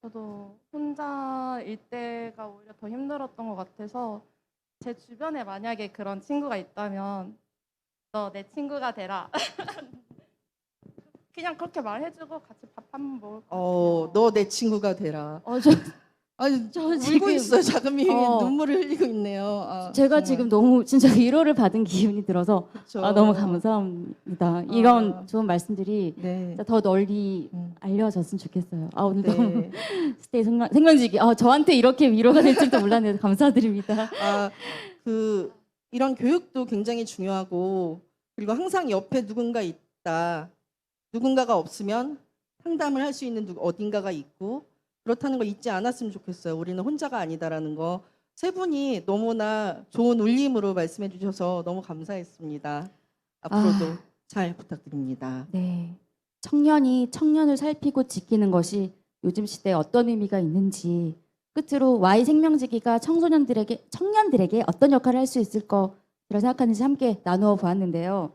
저도 혼자일 때가 오히려 더 힘들었던 것 같아서 제 주변에 만약에 그런 친구가 있다면 너 내 친구가 되라. 그냥 그렇게 말해주고 같이 밥 한 번 먹을 것 너 내 친구가 되라. 저 울고 지금, 있어요. 자금이 눈물을 흘리고 있네요. 제가 정말. 지금 너무 진짜 위로를 받은 기분이 들어서 너무 감사합니다. 이런 좋은 말씀들이 진짜 더 널리 알려졌으면 좋겠어요. 오늘 너무 스테이 생명지기 저한테 이렇게 위로가 될 줄도 몰랐네요. 감사드립니다. 이런 교육도 굉장히 중요하고 그리고 항상 옆에 누군가 있다. 누군가가 없으면 상담을 할 수 있는 어딘가가 있고 그렇다는 걸 잊지 않았으면 좋겠어요. 우리는 혼자가 아니다라는 거. 세 분이 너무나 좋은 울림으로 말씀해 주셔서 너무 감사했습니다. 앞으로도 잘 부탁드립니다. 네. 청년이 청년을 살피고 지키는 것이 요즘 시대에 어떤 의미가 있는지, 끝으로 Y 생명지기가 청년들에게 어떤 역할을 할 수 있을 거라고 생각하는지 함께 나누어 보았는데요.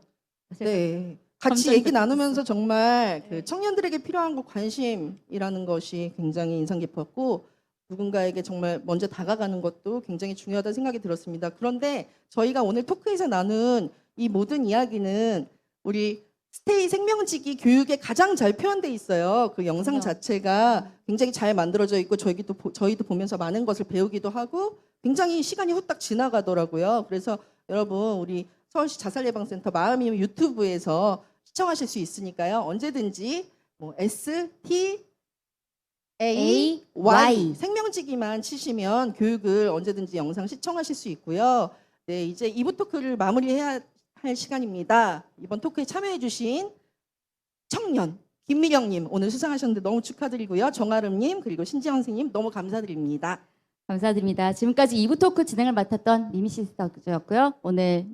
네. 같이 얘기 나누면서 정말 그 청년들에게 필요한 것 관심이라는 것이 굉장히 인상 깊었고, 누군가에게 정말 먼저 다가가는 것도 굉장히 중요하다는 생각이 들었습니다. 그런데 저희가 오늘 토크에서 나눈 이 모든 이야기는 우리 스테이 생명지기 교육에 가장 잘 표현돼 있어요. 그 영상 자체가 굉장히 잘 만들어져 있고 저희도 보면서 많은 것을 배우기도 하고 굉장히 시간이 후딱 지나가더라고요. 그래서 여러분 우리 서울시 자살예방센터 마음이면 유튜브에서 시청하실 수 있으니까요. 언제든지 뭐 STAY 생명지기만 치시면 교육을 언제든지 영상 시청하실 수 있고요. 네, 이제 2부 토크를 마무리해야 할 시간입니다. 이번 토크에 참여해주신 청년 김미령님 오늘 수상하셨는데 너무 축하드리고요. 정아름님 그리고 신지영 선생님 너무 감사드립니다. 감사드립니다. 지금까지 2부 토크 진행을 맡았던 미미시스터였고요. 오늘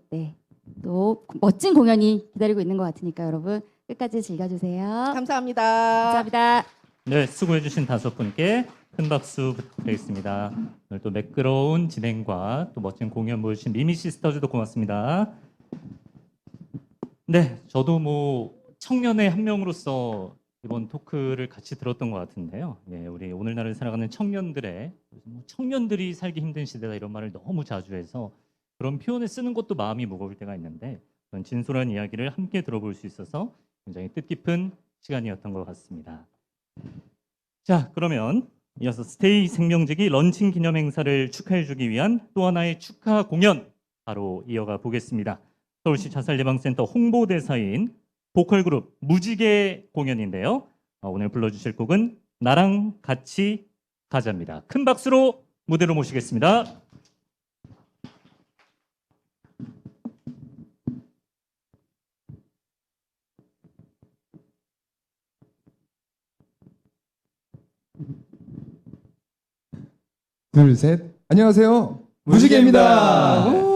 또 멋진 공연이 기다리고 있는 것 같으니까 여러분 끝까지 즐겨주세요. 감사합니다. 감사합니다. 네, 수고해주신 5분께 큰 박수 부탁드리겠습니다. 오늘 또 매끄러운 진행과 또 멋진 공연 보여주신 미미시스터즈도 고맙습니다. 네, 저도 뭐 청년의 한 명으로서 이번 토크를 같이 들었던 것 같은데요. 예, 우리 오늘날을 살아가는 청년들이 살기 힘든 시대다 이런 말을 너무 자주 해서 그런 표현을 쓰는 것도 마음이 무거울 때가 있는데 그런 진솔한 이야기를 함께 들어볼 수 있어서 굉장히 뜻깊은 시간이었던 것 같습니다. 자, 그러면 이어서 스테이 생명지기 런칭 기념 행사를 축하해주기 위한 또 하나의 축하 공연 바로 이어가 보겠습니다. 서울시 자살예방센터 홍보대사인 보컬그룹 무지개 공연인데요. 오늘 불러주실 곡은 나랑 같이 가자입니다. 큰 박수로 무대로 모시겠습니다. 둘, 셋. 안녕하세요. 무지개입니다.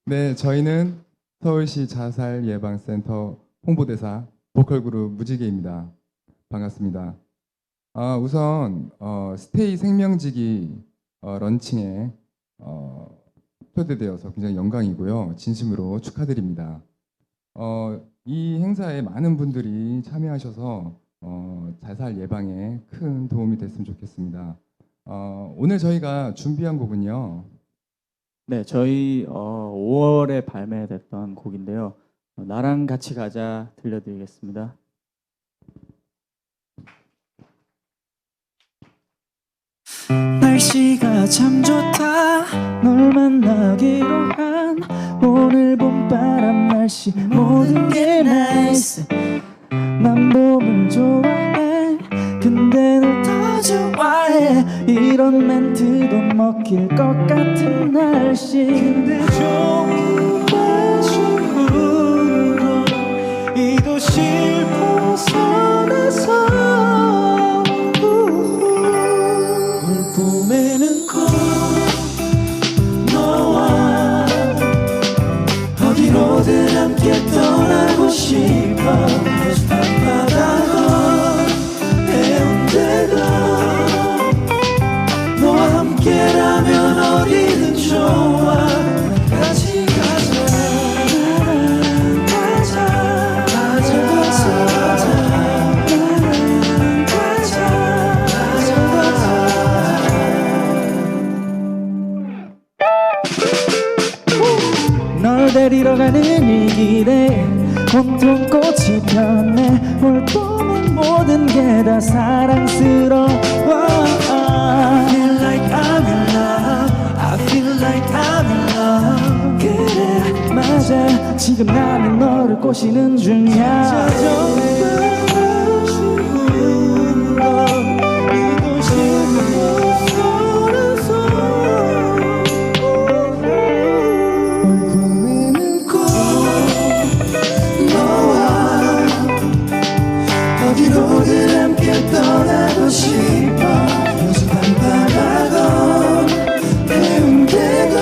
네, 저희는 서울시 자살예방센터 홍보대사 보컬그룹 무지개입니다. 반갑습니다. 우선 스테이 생명지기 런칭에 초대되어서 굉장히 영광이고요. 진심으로 축하드립니다. 이 행사에 많은 분들이 참여하셔서 자살 예방에 큰 도움이 됐으면 좋겠습니다. 오늘 저희가 준비한 곡은요. 네, 저희 5월에 발매됐던 곡인데요. 나랑 같이 가자 들려드리겠습니다. 날씨가 참 좋다 널 만나기로 한 오늘 봄바람 날씨 모든 게 나이스 난 봄을 좋아해 근데 널 더 좋아해 이런 멘트도 먹힐 것 같은 날씨 근데 좋아 좋아 이 도시를 벗어나서 봄에는 꼭 너와 어디로든 함께 떠나고 싶어 밤바다건 해운대건 너와 함께라면 어디든 좋아 같이 가자 나랑 가자 가자 가자 나랑 가자 널 데리러 가는 이 길에 온통 꽃이 폈네 올 봄엔 모든 게 다 사랑스러워 I feel like I'm in love I feel like I'm in love 그래 맞아 지금 나는 너를 꼬시는 중이야 어디로든 함께 떠나고 싶어 요즘 밤바다건 해운대건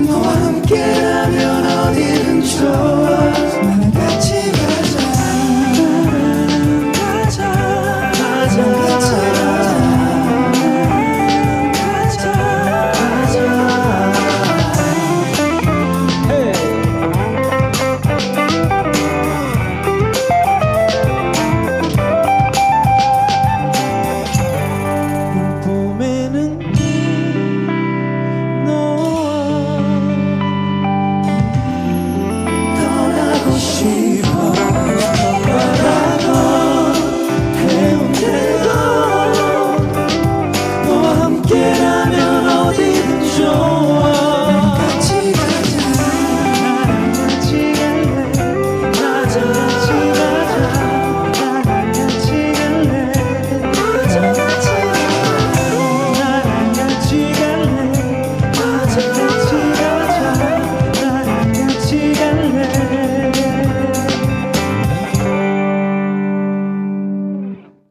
너와 함께라면 어디든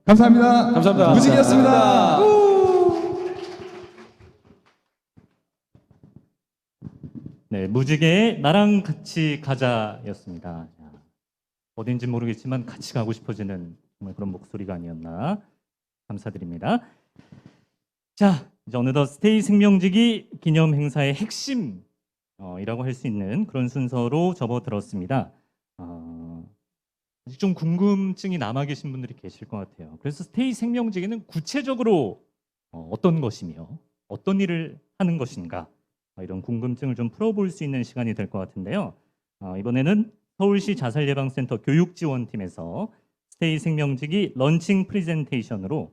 감사합니다. 감사합니다. 무직이었습니다. 네, 무지개의 나랑 같이 가자였습니다. 어딘지 모르겠지만 같이 가고 싶어지는 정말 그런 목소리가 아니었나 감사드립니다. 자, 이제 어느덧 스테이 생명지기 기념 행사의 핵심이라고 할 수 있는 그런 순서로 접어들었습니다. 아직 좀 궁금증이 남아 계신 분들이 계실 것 같아요. 그래서 스테이 생명지기는 구체적으로 어떤 것이며 어떤 일을 하는 것인가 이런 궁금증을 좀 풀어볼 수 있는 시간이 될 것 같은데요. 이번에는 서울시 자살예방센터 교육지원팀에서 스테이 생명지기 런칭 프레젠테이션으로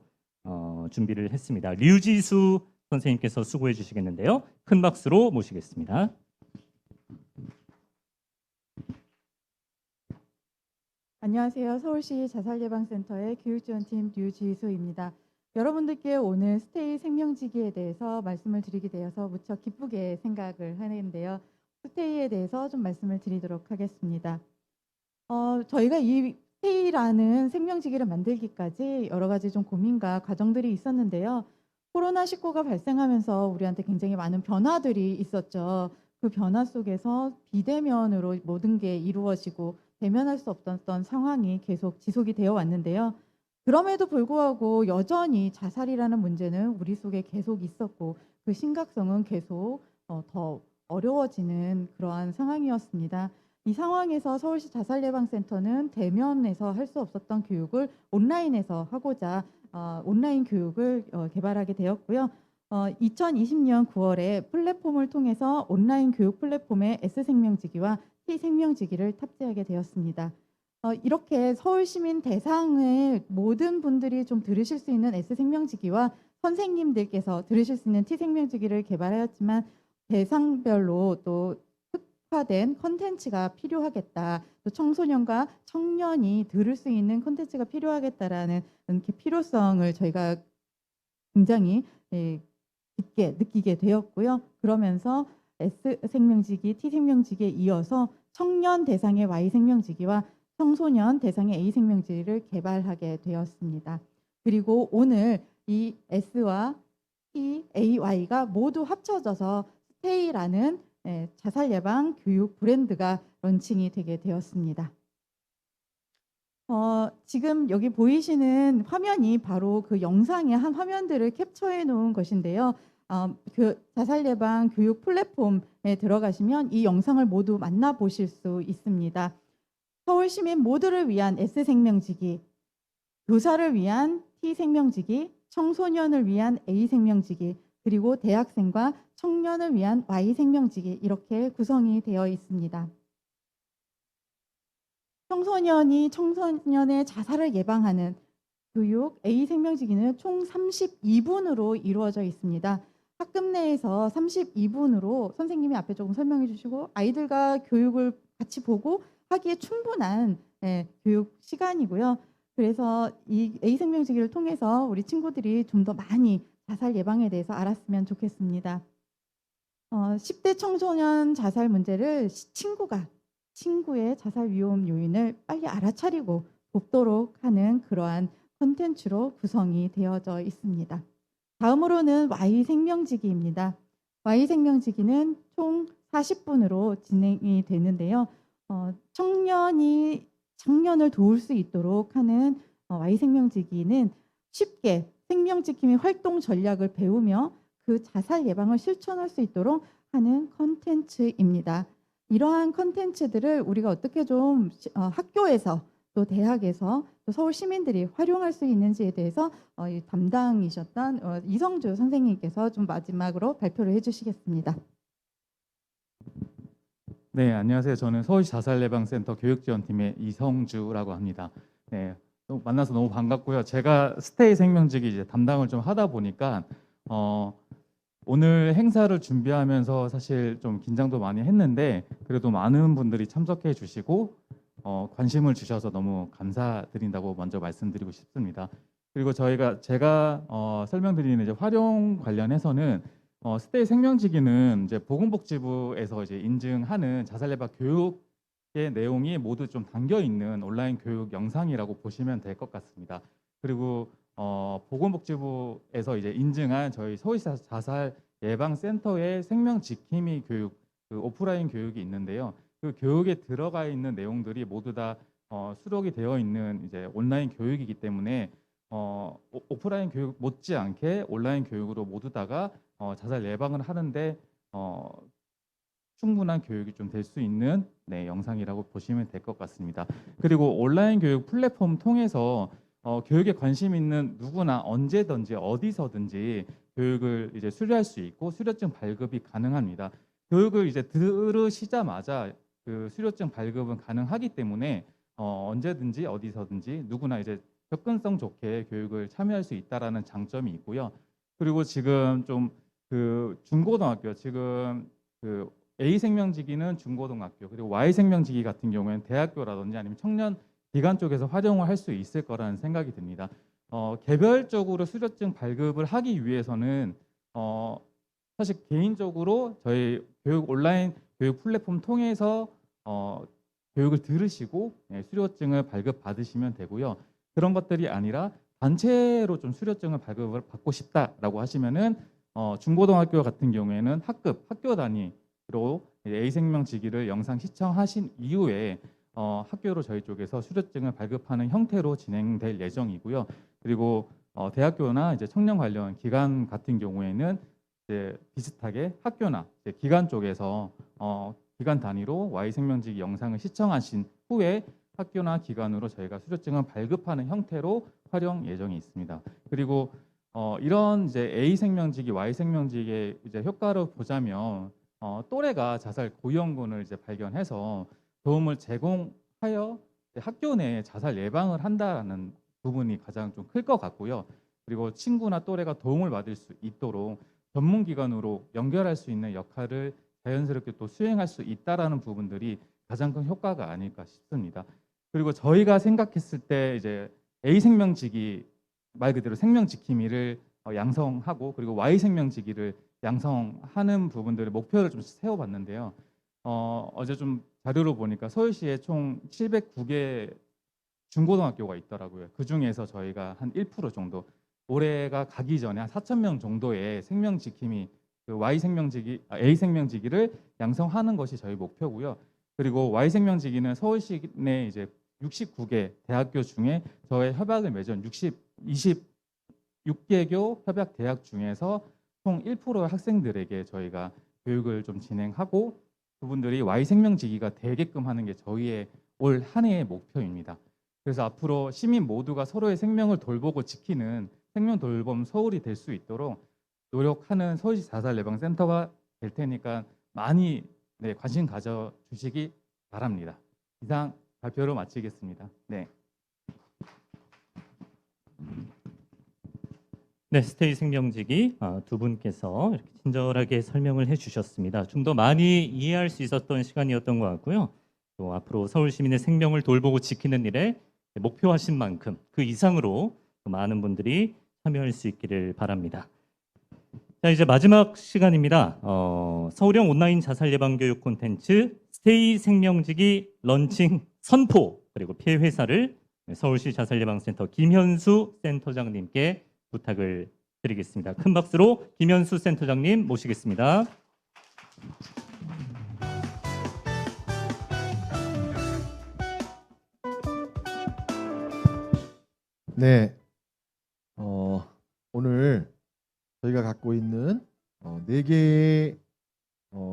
준비를 했습니다. 류지수 선생님께서 수고해 주시겠는데요. 큰 박수로 모시겠습니다. 안녕하세요. 서울시 자살예방센터의 교육지원팀 류지수입니다. 여러분들께 오늘 스테이 생명지기에 대해서 말씀을 드리게 되어서 무척 기쁘게 생각을 하는데요. 스테이에 대해서 좀 말씀을 드리도록 하겠습니다. 저희가 이 스테이라는 생명지기를 만들기까지 여러 가지 좀 고민과 과정들이 있었는데요. 코로나19가 발생하면서 우리한테 굉장히 많은 변화들이 있었죠. 그 변화 속에서 비대면으로 모든 게 이루어지고 대면할 수 없었던 상황이 계속 지속이 되어 왔는데요. 그럼에도 불구하고 여전히 자살이라는 문제는 우리 속에 계속 있었고 그 심각성은 계속 더 어려워지는 그러한 상황이었습니다. 이 상황에서 서울시 자살예방센터는 대면에서 할 수 없었던 교육을 온라인에서 하고자 온라인 교육을 개발하게 되었고요. 2020년 9월에 플랫폼을 통해서 온라인 교육 플랫폼에 S생명지기와 T생명지기를 탑재하게 되었습니다. 이렇게 서울시민 대상을 모든 분들이 좀 들으실 수 있는 S생명지기와 선생님들께서 들으실 수 있는 T생명지기를 개발하였지만 대상별로 또 특화된 컨텐츠가 필요하겠다. 또 청소년과 청년이 들을 수 있는 컨텐츠가 필요하겠다라는 필요성을 저희가 굉장히 깊게 느끼게 되었고요. 그러면서 S생명지기, T생명지기에 이어서 청년 대상의 Y생명지기와 청소년 대상의 A생명지기를 개발하게 되었습니다. 그리고 오늘 이 S와 T, AY가 모두 합쳐져서 스테이라는 자살 예방 교육 브랜드가 런칭이 되게 되었습니다. 지금 여기 보이시는 화면이 바로 그 영상의 한 화면들을 캡처해 놓은 것인데요. 그 자살 예방 교육 플랫폼에 들어가시면 이 영상을 모두 만나보실 수 있습니다. 서울 시민 모두를 위한 S생명지기, 교사를 위한 T생명지기, 청소년을 위한 A생명지기, 그리고 대학생과 청년을 위한 Y생명지기 이렇게 구성이 되어 있습니다. 청소년의 자살을 예방하는 교육 A생명지기는 총 32분으로 이루어져 있습니다. 학급 내에서 32분으로 선생님이 앞에 조금 설명해 주시고 아이들과 교육을 같이 보고 하기에 충분한 교육 시간이고요. 그래서 이 A생명지기를 통해서 우리 친구들이 좀 더 많이 자살 예방에 대해서 알았으면 좋겠습니다. 10대 청소년 자살 문제를 친구의 자살 위험 요인을 빨리 알아차리고 돕도록 하는 그러한 콘텐츠로 구성이 되어져 있습니다. 다음으로는 Y생명지기입니다. Y생명지기는 총 40분으로 진행이 되는데요. 청년을 도울 수 있도록 하는 Y생명지기는 쉽게 생명지킴이 활동 전략을 배우며 그 자살 예방을 실천할 수 있도록 하는 컨텐츠입니다. 이러한 컨텐츠들을 우리가 어떻게 좀 학교에서 또 대학에서 또 서울 시민들이 활용할 수 있는지에 대해서 담당이셨던 이성주 선생님께서 좀 마지막으로 발표를 해주시겠습니다. 네, 안녕하세요. 저는 서울시 자살예방센터 교육지원팀의 이성주라고 합니다. 네, 만나서 너무 반갑고요. 제가 스테이 생명지기 이제 담당을 좀 하다 보니까 오늘 행사를 준비하면서 사실 좀 긴장도 많이 했는데 그래도 많은 분들이 참석해 주시고 관심을 주셔서 너무 감사드린다고 먼저 말씀드리고 싶습니다. 그리고 제가 설명드리는 이제 활용 관련해서는 스테이 생명지기는 이제 보건복지부에서 이제 인증하는 자살 예방 교육의 내용이 모두 좀 담겨 있는 온라인 교육 영상이라고 보시면 될 것 같습니다. 그리고 보건복지부에서 이제 인증한 저희 서울시 자살 예방 센터의 생명 지킴이 교육, 그 오프라인 교육이 있는데요. 그 교육에 들어가 있는 내용들이 모두 다 수록이 되어 있는 이제 온라인 교육이기 때문에 오프라인 교육 못지않게 온라인 교육으로 모두 다가 자살 예방을 하는데 충분한 교육이 좀 될 수 있는 영상이라고 보시면 될 것 같습니다. 그리고 온라인 교육 플랫폼 통해서 교육에 관심 있는 누구나 언제든지 어디서든지 교육을 이제 수료할 수 있고 수료증 발급이 가능합니다. 교육을 이제 들으시자마자 그 수료증 발급은 가능하기 때문에 언제든지 어디서든지 누구나 이제 접근성 좋게 교육을 참여할 수 있다라는 장점이 있고요. 그리고 지금 좀 그 중고등학교 지금 그 A 생명지기는 중고등학교 그리고 Y 생명지기 같은 경우에는 대학교라든지 아니면 청년 기관 쪽에서 활용을 할 수 있을 거라는 생각이 듭니다. 개별적으로 수료증 발급을 하기 위해서는 사실 개인적으로 저희 교육 온라인 교육 플랫폼 통해서 교육을 들으시고 수료증을 발급 받으시면 되고요. 그런 것들이 아니라 단체로 좀 수료증을 발급을 받고 싶다라고 하시면은 중고등학교 같은 경우에는 학교 단위로 A 생명지기를 영상 시청하신 이후에 학교로 저희 쪽에서 수료증을 발급하는 형태로 진행될 예정이고요. 그리고 대학교나 이제 청년 관련 기관 같은 경우에는 이제 비슷하게 학교나 이제 기관 쪽에서 기관 단위로 Y 생명지기 영상을 시청하신 후에 학교나 기관으로 저희가 수료증을 발급하는 형태로 활용 예정이 있습니다. 그리고 이런 이제 A 생명지기, Y 생명지기의 이제 효과를 보자면 또래가 자살 고위험군을 이제 발견해서 도움을 제공하여 학교 내에 자살 예방을 한다는 부분이 가장 좀 클 것 같고요. 그리고 친구나 또래가 도움을 받을 수 있도록 전문기관으로 연결할 수 있는 역할을 자연스럽게 또 수행할 수 있다라는 부분들이 가장 큰 효과가 아닐까 싶습니다. 그리고 저희가 생각했을 때 이제 A 생명지기 말 그대로 생명지킴이를 양성하고 그리고 Y 생명지기를 양성하는 부분들을 목표를 좀 세워봤는데요. 어제 좀 자료로 보니까 서울시에 총 709개 중고등학교가 있더라고요. 그 중에서 저희가 한 1% 정도 올해가 가기 전에 한 4,000명 정도의 생명지킴이 그 A 생명지기를 양성하는 것이 저희 목표고요. 그리고 Y 생명지기는 서울시 내 이제 69개 대학교 중에 저의 협약을 맺은 26개교 협약 대학 중에서 총 1%의 학생들에게 저희가 교육을 좀 진행하고 그분들이 Y 생명지기가 되게끔 하는 게 저희의 올 한 해의 목표입니다. 그래서 앞으로 시민 모두가 서로의 생명을 돌보고 지키는 생명 돌봄 서울이 될 수 있도록 노력하는 서울시 자살 예방 센터가 될 테니까 많이 관심 가져 주시기 바랍니다. 이상 발표를 마치겠습니다. 네. 네, 스테이 생명지기 두 분께서 이렇게 친절하게 설명을 해주셨습니다. 좀 더 많이 이해할 수 있었던 시간이었던 것 같고요. 또 앞으로 서울 시민의 생명을 돌보고 지키는 일에 목표하신 만큼 그 이상으로 많은 분들이 참여할 수 있기를 바랍니다. 자, 이제 마지막 시간입니다. 서울형 온라인 자살 예방 교육 콘텐츠 스테이 생명지기 런칭 선포 그리고 피해 회사를 서울시 자살 예방센터 김현수 센터장님께 부탁을 드리겠습니다. 큰 박수로 김현수 센터장님 모시겠습니다. 네, 오늘 저희가 갖고 있는 4개의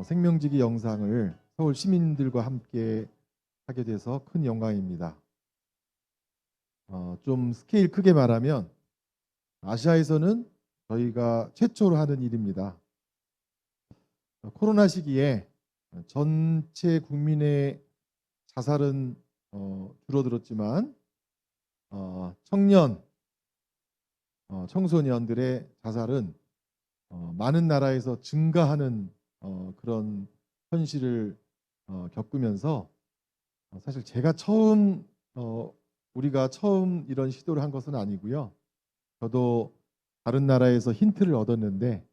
생명지기 영상을 서울 시민들과 함께 하게 돼서 큰 영광입니다. 좀 스케일 크게 말하면 아시아에서는 저희가 최초로 하는 일입니다. 코로나 시기에 전체 국민의 자살은 줄어들었지만 청소년들의 자살은 많은 나라에서 증가하는 그런 현실을 겪으면서 사실 제가 우리가 처음 이런 시도를 한 것은 아니고요. 저도 다른 나라에서 힌트를 얻었는데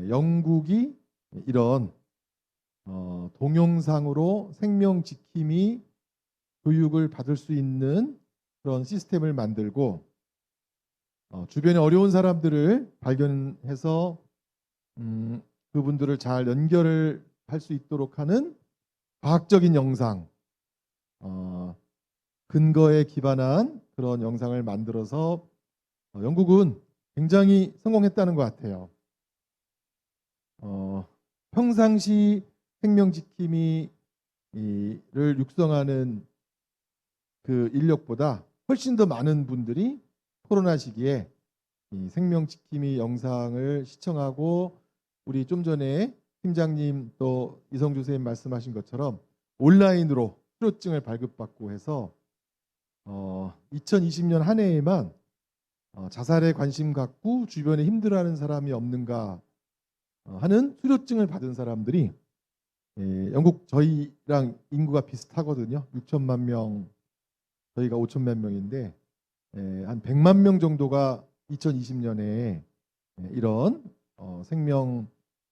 영국이 이런 동영상으로 생명 지킴이 교육을 받을 수 있는 그런 시스템을 만들고 주변에 어려운 사람들을 발견해서 그분들을 잘 연결을 할 수 있도록 하는 과학적인 영상, 근거에 기반한 그런 영상을 만들어서 영국은 굉장히 성공했다는 것 같아요. 평상시 생명지킴이를 육성하는 그 인력보다 훨씬 더 많은 분들이 코로나 시기에 이 생명지킴이 영상을 시청하고 우리 좀 전에 팀장님 또 이성주 선생님 말씀하신 것처럼 온라인으로 수료증을 발급받고 해서 2020년 한 해에만 자살에 관심 갖고 주변에 힘들어하는 사람이 없는가 하는 수료증을 받은 사람들이 영국 저희랑 인구가 비슷하거든요. 6천만 명, 저희가 5천만 명인데 한 100만 명 정도가 2020년에 이런 생명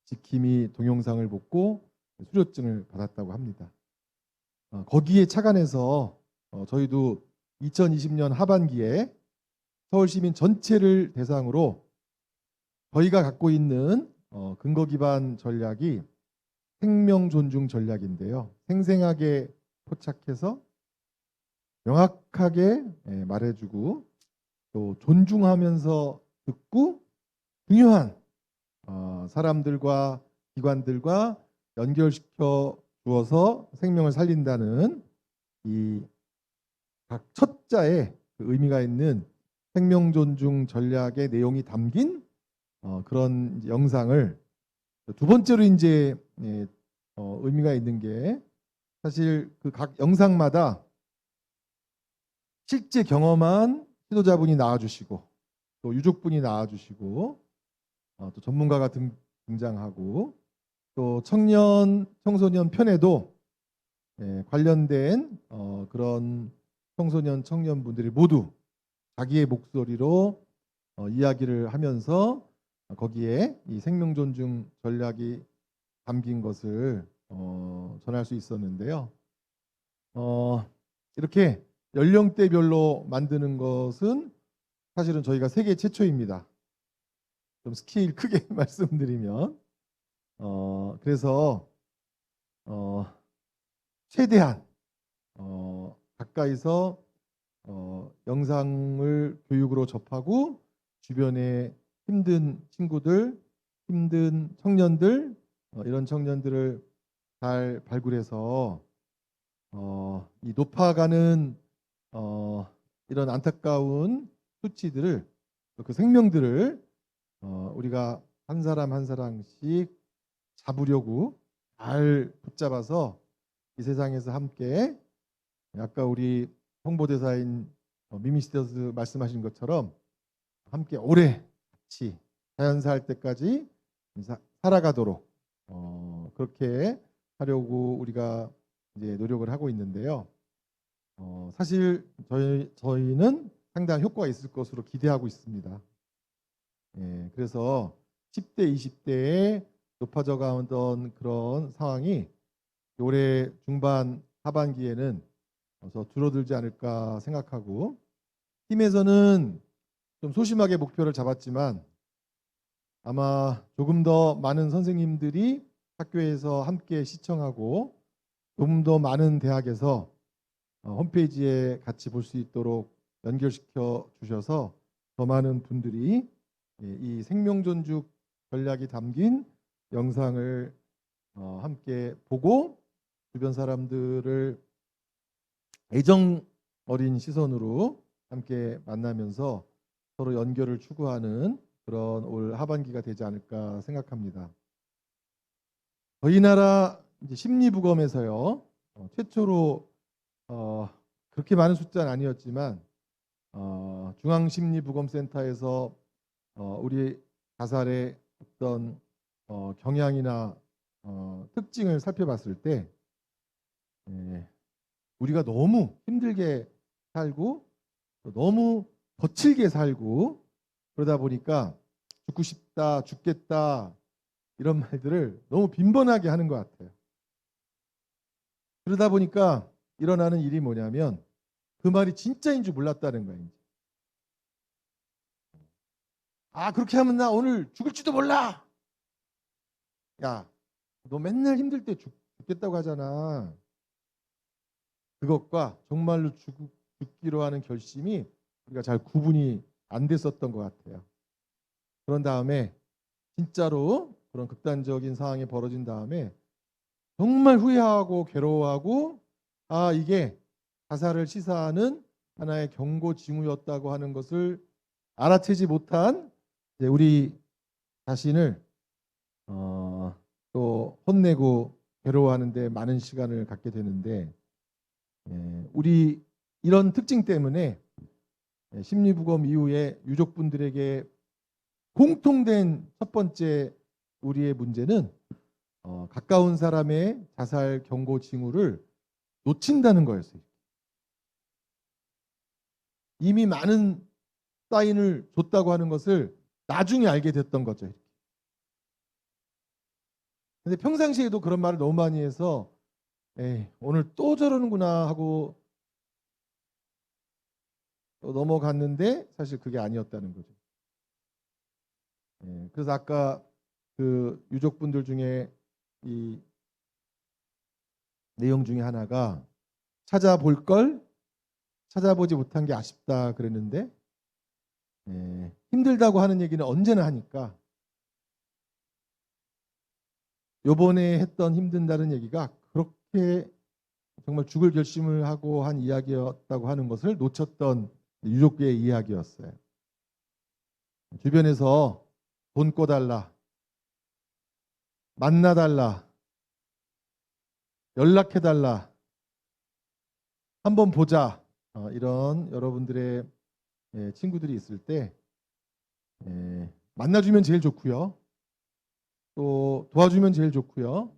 지킴이 동영상을 보고 수료증을 받았다고 합니다. 거기에 착안해서 저희도 2020년 하반기에 서울시민 전체를 대상으로 저희가 갖고 있는 근거 기반 전략이 생명 존중 전략인데요. 생생하게 포착해서 명확하게 말해주고 또 존중하면서 듣고 중요한 사람들과 기관들과 연결시켜 주어서 생명을 살린다는 이 각 첫자에 그 의미가 있는 생명 존중 전략의 내용이 담긴 그런 영상을 두 번째로 이제 의미가 있는 게 사실 그 각 영상마다 실제 경험한 지도자분이 나와주시고 또 유족분이 나와주시고 또 전문가가 등장하고 또 청소년 편에도 관련된 그런 청소년 청년분들이 모두 자기의 목소리로 이야기를 하면서 거기에 이 생명 존중 전략이 담긴 것을 전할 수 있었는데요. 이렇게 연령대별로 만드는 것은 사실은 저희가 세계 최초입니다. 좀 스케일 크게 말씀드리면 그래서 최대한 가까이서 영상을 교육으로 접하고 주변에 힘든 친구들, 힘든 청년들 이런 청년들을 잘 발굴해서 이 높아가는 이런 안타까운 수치들을 그 생명들을 우리가 한 사람 한 사람씩 잡으려고 잘 붙잡아서 이 세상에서 함께 아까 우리 홍보대사인 미미시더스 말씀하신 것처럼 함께 오래 같이 자연사 할 때까지 살아가도록 그렇게 하려고 우리가 이제 노력을 하고 있는데요. 사실 저희는 상당히 효과가 있을 것으로 기대하고 있습니다. 그래서 10대, 20대에 높아져 가던 그런 상황이 올해 중반 하반기에는 줄어들지 않을까 생각하고 팀에서는 좀 소심하게 목표를 잡았지만 아마 조금 더 많은 선생님들이 학교에서 함께 시청하고 조금 더 많은 대학에서 홈페이지에 같이 볼 수 있도록 연결시켜 주셔서 더 많은 분들이 이 생명존중 전략이 담긴 영상을 함께 보고 주변 사람들을 애정 어린 시선으로 함께 만나면서 서로 연결을 추구하는 그런 올 하반기가 되지 않을까 생각합니다. 저희 나라 이제 심리부검에서요 최초로 그렇게 많은 숫자는 아니었지만 중앙심리부검센터에서 우리 자살의 어떤 경향이나 특징을 살펴봤을 때 우리가 너무 힘들게 살고 너무 거칠게 살고 그러다 보니까 죽고 싶다, 죽겠다 이런 말들을 너무 빈번하게 하는 것 같아요. 그러다 보니까 일어나는 일이 뭐냐면 그 말이 진짜인 줄 몰랐다는 거예요. 이제. 아, 그렇게 하면 나 오늘 죽을지도 몰라. 야, 너 맨날 힘들 때 죽겠다고 하잖아. 그것과 정말로 죽기로 하는 결심이 우리가 잘 구분이 안 됐었던 것 같아요. 그런 다음에 진짜로 그런 극단적인 상황이 벌어진 다음에 정말 후회하고 괴로워하고, 아, 이게 자살을 시사하는 하나의 경고 징후였다고 하는 것을 알아채지 못한 이제 우리 자신을 또 혼내고 괴로워하는 데 많은 시간을 갖게 되는데, 우리 이런 특징 때문에 심리부검 이후에 유족분들에게 공통된 첫 번째 우리의 문제는 가까운 사람의 자살 경고 징후를 놓친다는 거였어요. 이미 많은 사인을 줬다고 하는 것을 나중에 알게 됐던 거죠. 근데 평상시에도 그런 말을 너무 많이 해서 에이, 오늘 또 저러는구나 하고 또 넘어갔는데 사실 그게 아니었다는 거죠. 그래서 아까 그 유족분들 중에 이 내용 중에 하나가 찾아볼 걸 찾아보지 못한 게 아쉽다 그랬는데, 힘들다고 하는 얘기는 언제나 하니까 요번에 했던 힘든다는 얘기가 그렇게 정말 죽을 결심을 하고 한 이야기였다고 하는 것을 놓쳤던 유족계의 이야기였어요. 주변에서 돈 꿔달라, 만나달라, 연락해달라, 한번 보자, 이런 여러분들의 친구들이 있을 때 만나주면 제일 좋고요. 또 도와주면 제일 좋고요.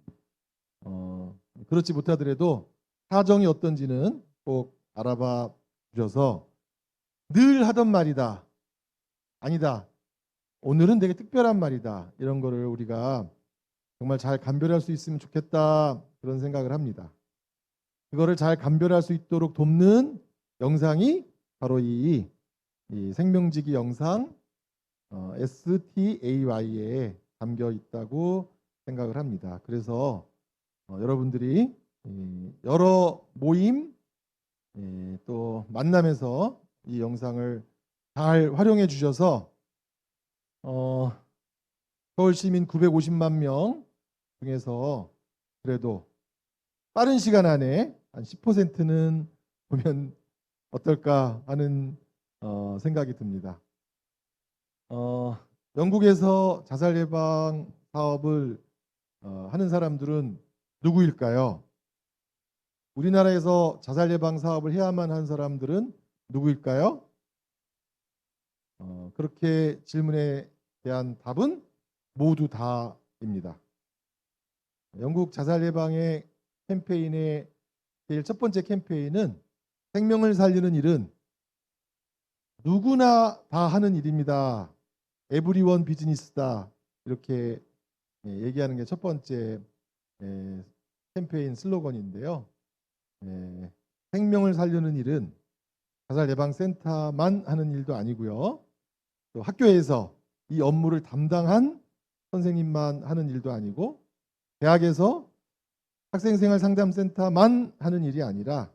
그렇지 못하더라도 사정이 어떤지는 꼭 알아봐 주셔서 늘 하던 말이다, 아니다, 오늘은 되게 특별한 말이다, 이런 거를 우리가 정말 잘 감별할 수 있으면 좋겠다, 그런 생각을 합니다. 그거를 잘 감별할 수 있도록 돕는 영상이 바로 이 생명지기 영상 STAY에 담겨 있다고 생각을 합니다. 그래서 여러분들이 여러 모임 또 만남에서 이 영상을 잘 활용해 주셔서 서울 시민 950만 명 중에서 그래도 빠른 시간 안에 한 10%는 보면 어떨까 하는 생각이 듭니다. 영국에서 자살 예방 사업을 하는 사람들은 누구일까요? 우리나라에서 자살 예방 사업을 해야만 한 사람들은 누구일까요? 그렇게 질문에 대한 답은 모두 다입니다. 영국 자살 예방의 캠페인의 제일 첫 번째 캠페인은 생명을 살리는 일은 누구나 다 하는 일입니다. 에브리원 비즈니스다, 이렇게 얘기하는 게 첫 번째 캠페인 슬로건인데요. 생명을 살리는 일은 자살 예방 센터만 하는 일도 아니고요. 또 학교에서 이 업무를 담당한 선생님만 하는 일도 아니고, 대학에서 학생생활상담센터만 하는 일이 아니라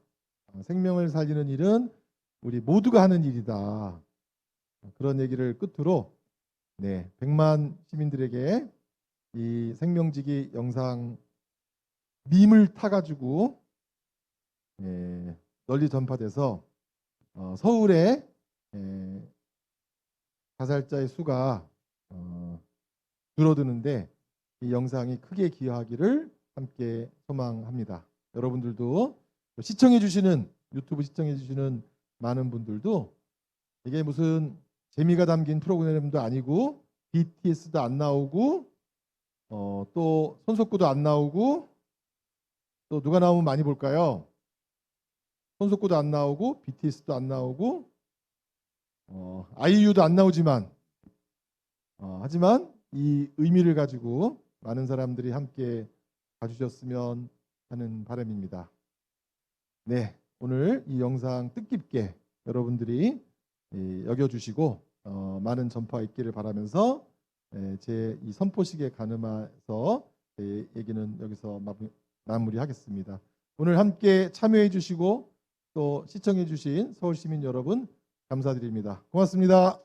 생명을 살리는 일은 우리 모두가 하는 일이다. 그런 얘기를 끝으로 100만 시민들에게 이 생명지기 영상 밈을 타가지고 널리 전파돼서 서울의 자살자의 수가 줄어드는데 이 영상이 크게 기여하기를 함께 소망합니다. 여러분들도 시청해 주시는, 유튜브 시청해 주시는 많은 분들도 이게 무슨 재미가 담긴 프로그램도 아니고 BTS도 안 나오고 또 손석구도 안 나오고, 또 누가 나오면 많이 볼까요? 손석구도 안 나오고 BTS도 안 나오고 아이유도 안 나오지만 하지만 이 의미를 가지고 많은 사람들이 함께 봐주셨으면 하는 바람입니다. 네, 오늘 이 영상 뜻깊게 여러분들이 여겨주시고 많은 전파 있기를 바라면서 제 이 선포식에 가늠해서 제 얘기는 여기서 마무리하겠습니다. 오늘 함께 참여해 주시고 또 시청해 주신 서울시민 여러분 감사드립니다. 고맙습니다.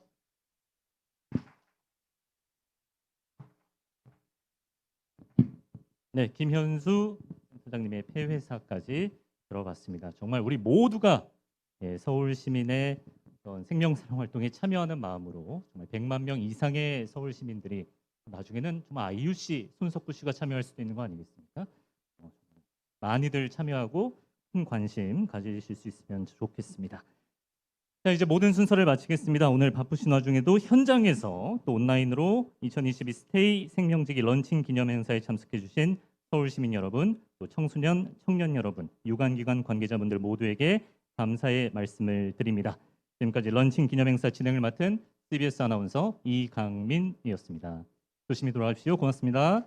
네, 김현수 센터장님의 폐회사까지 들어봤습니다. 정말 우리 모두가 서울 시민의 어떤 생명사랑 활동에 참여하는 마음으로 정말 100만 명 이상의 서울 시민들이 나중에는 정말 아이유 씨, 손석구 씨가 참여할 수도 있는 거 아니겠습니까? 많이들 참여하고 큰 관심 가지실 수 있으면 좋겠습니다. 자, 이제 모든 순서를 마치겠습니다. 오늘 바쁘신 와중에도 현장에서 또 온라인으로 2022 스테이 생명지기 런칭 기념 행사에 참석해 주신 서울 시민 여러분, 또 청소년, 청년 여러분, 유관기관 관계자분들 모두에게 감사의 말씀을 드립니다. 지금까지 런칭 기념 행사 진행을 맡은 CBS 아나운서 이강민이었습니다. 조심히 돌아가십시오. 고맙습니다.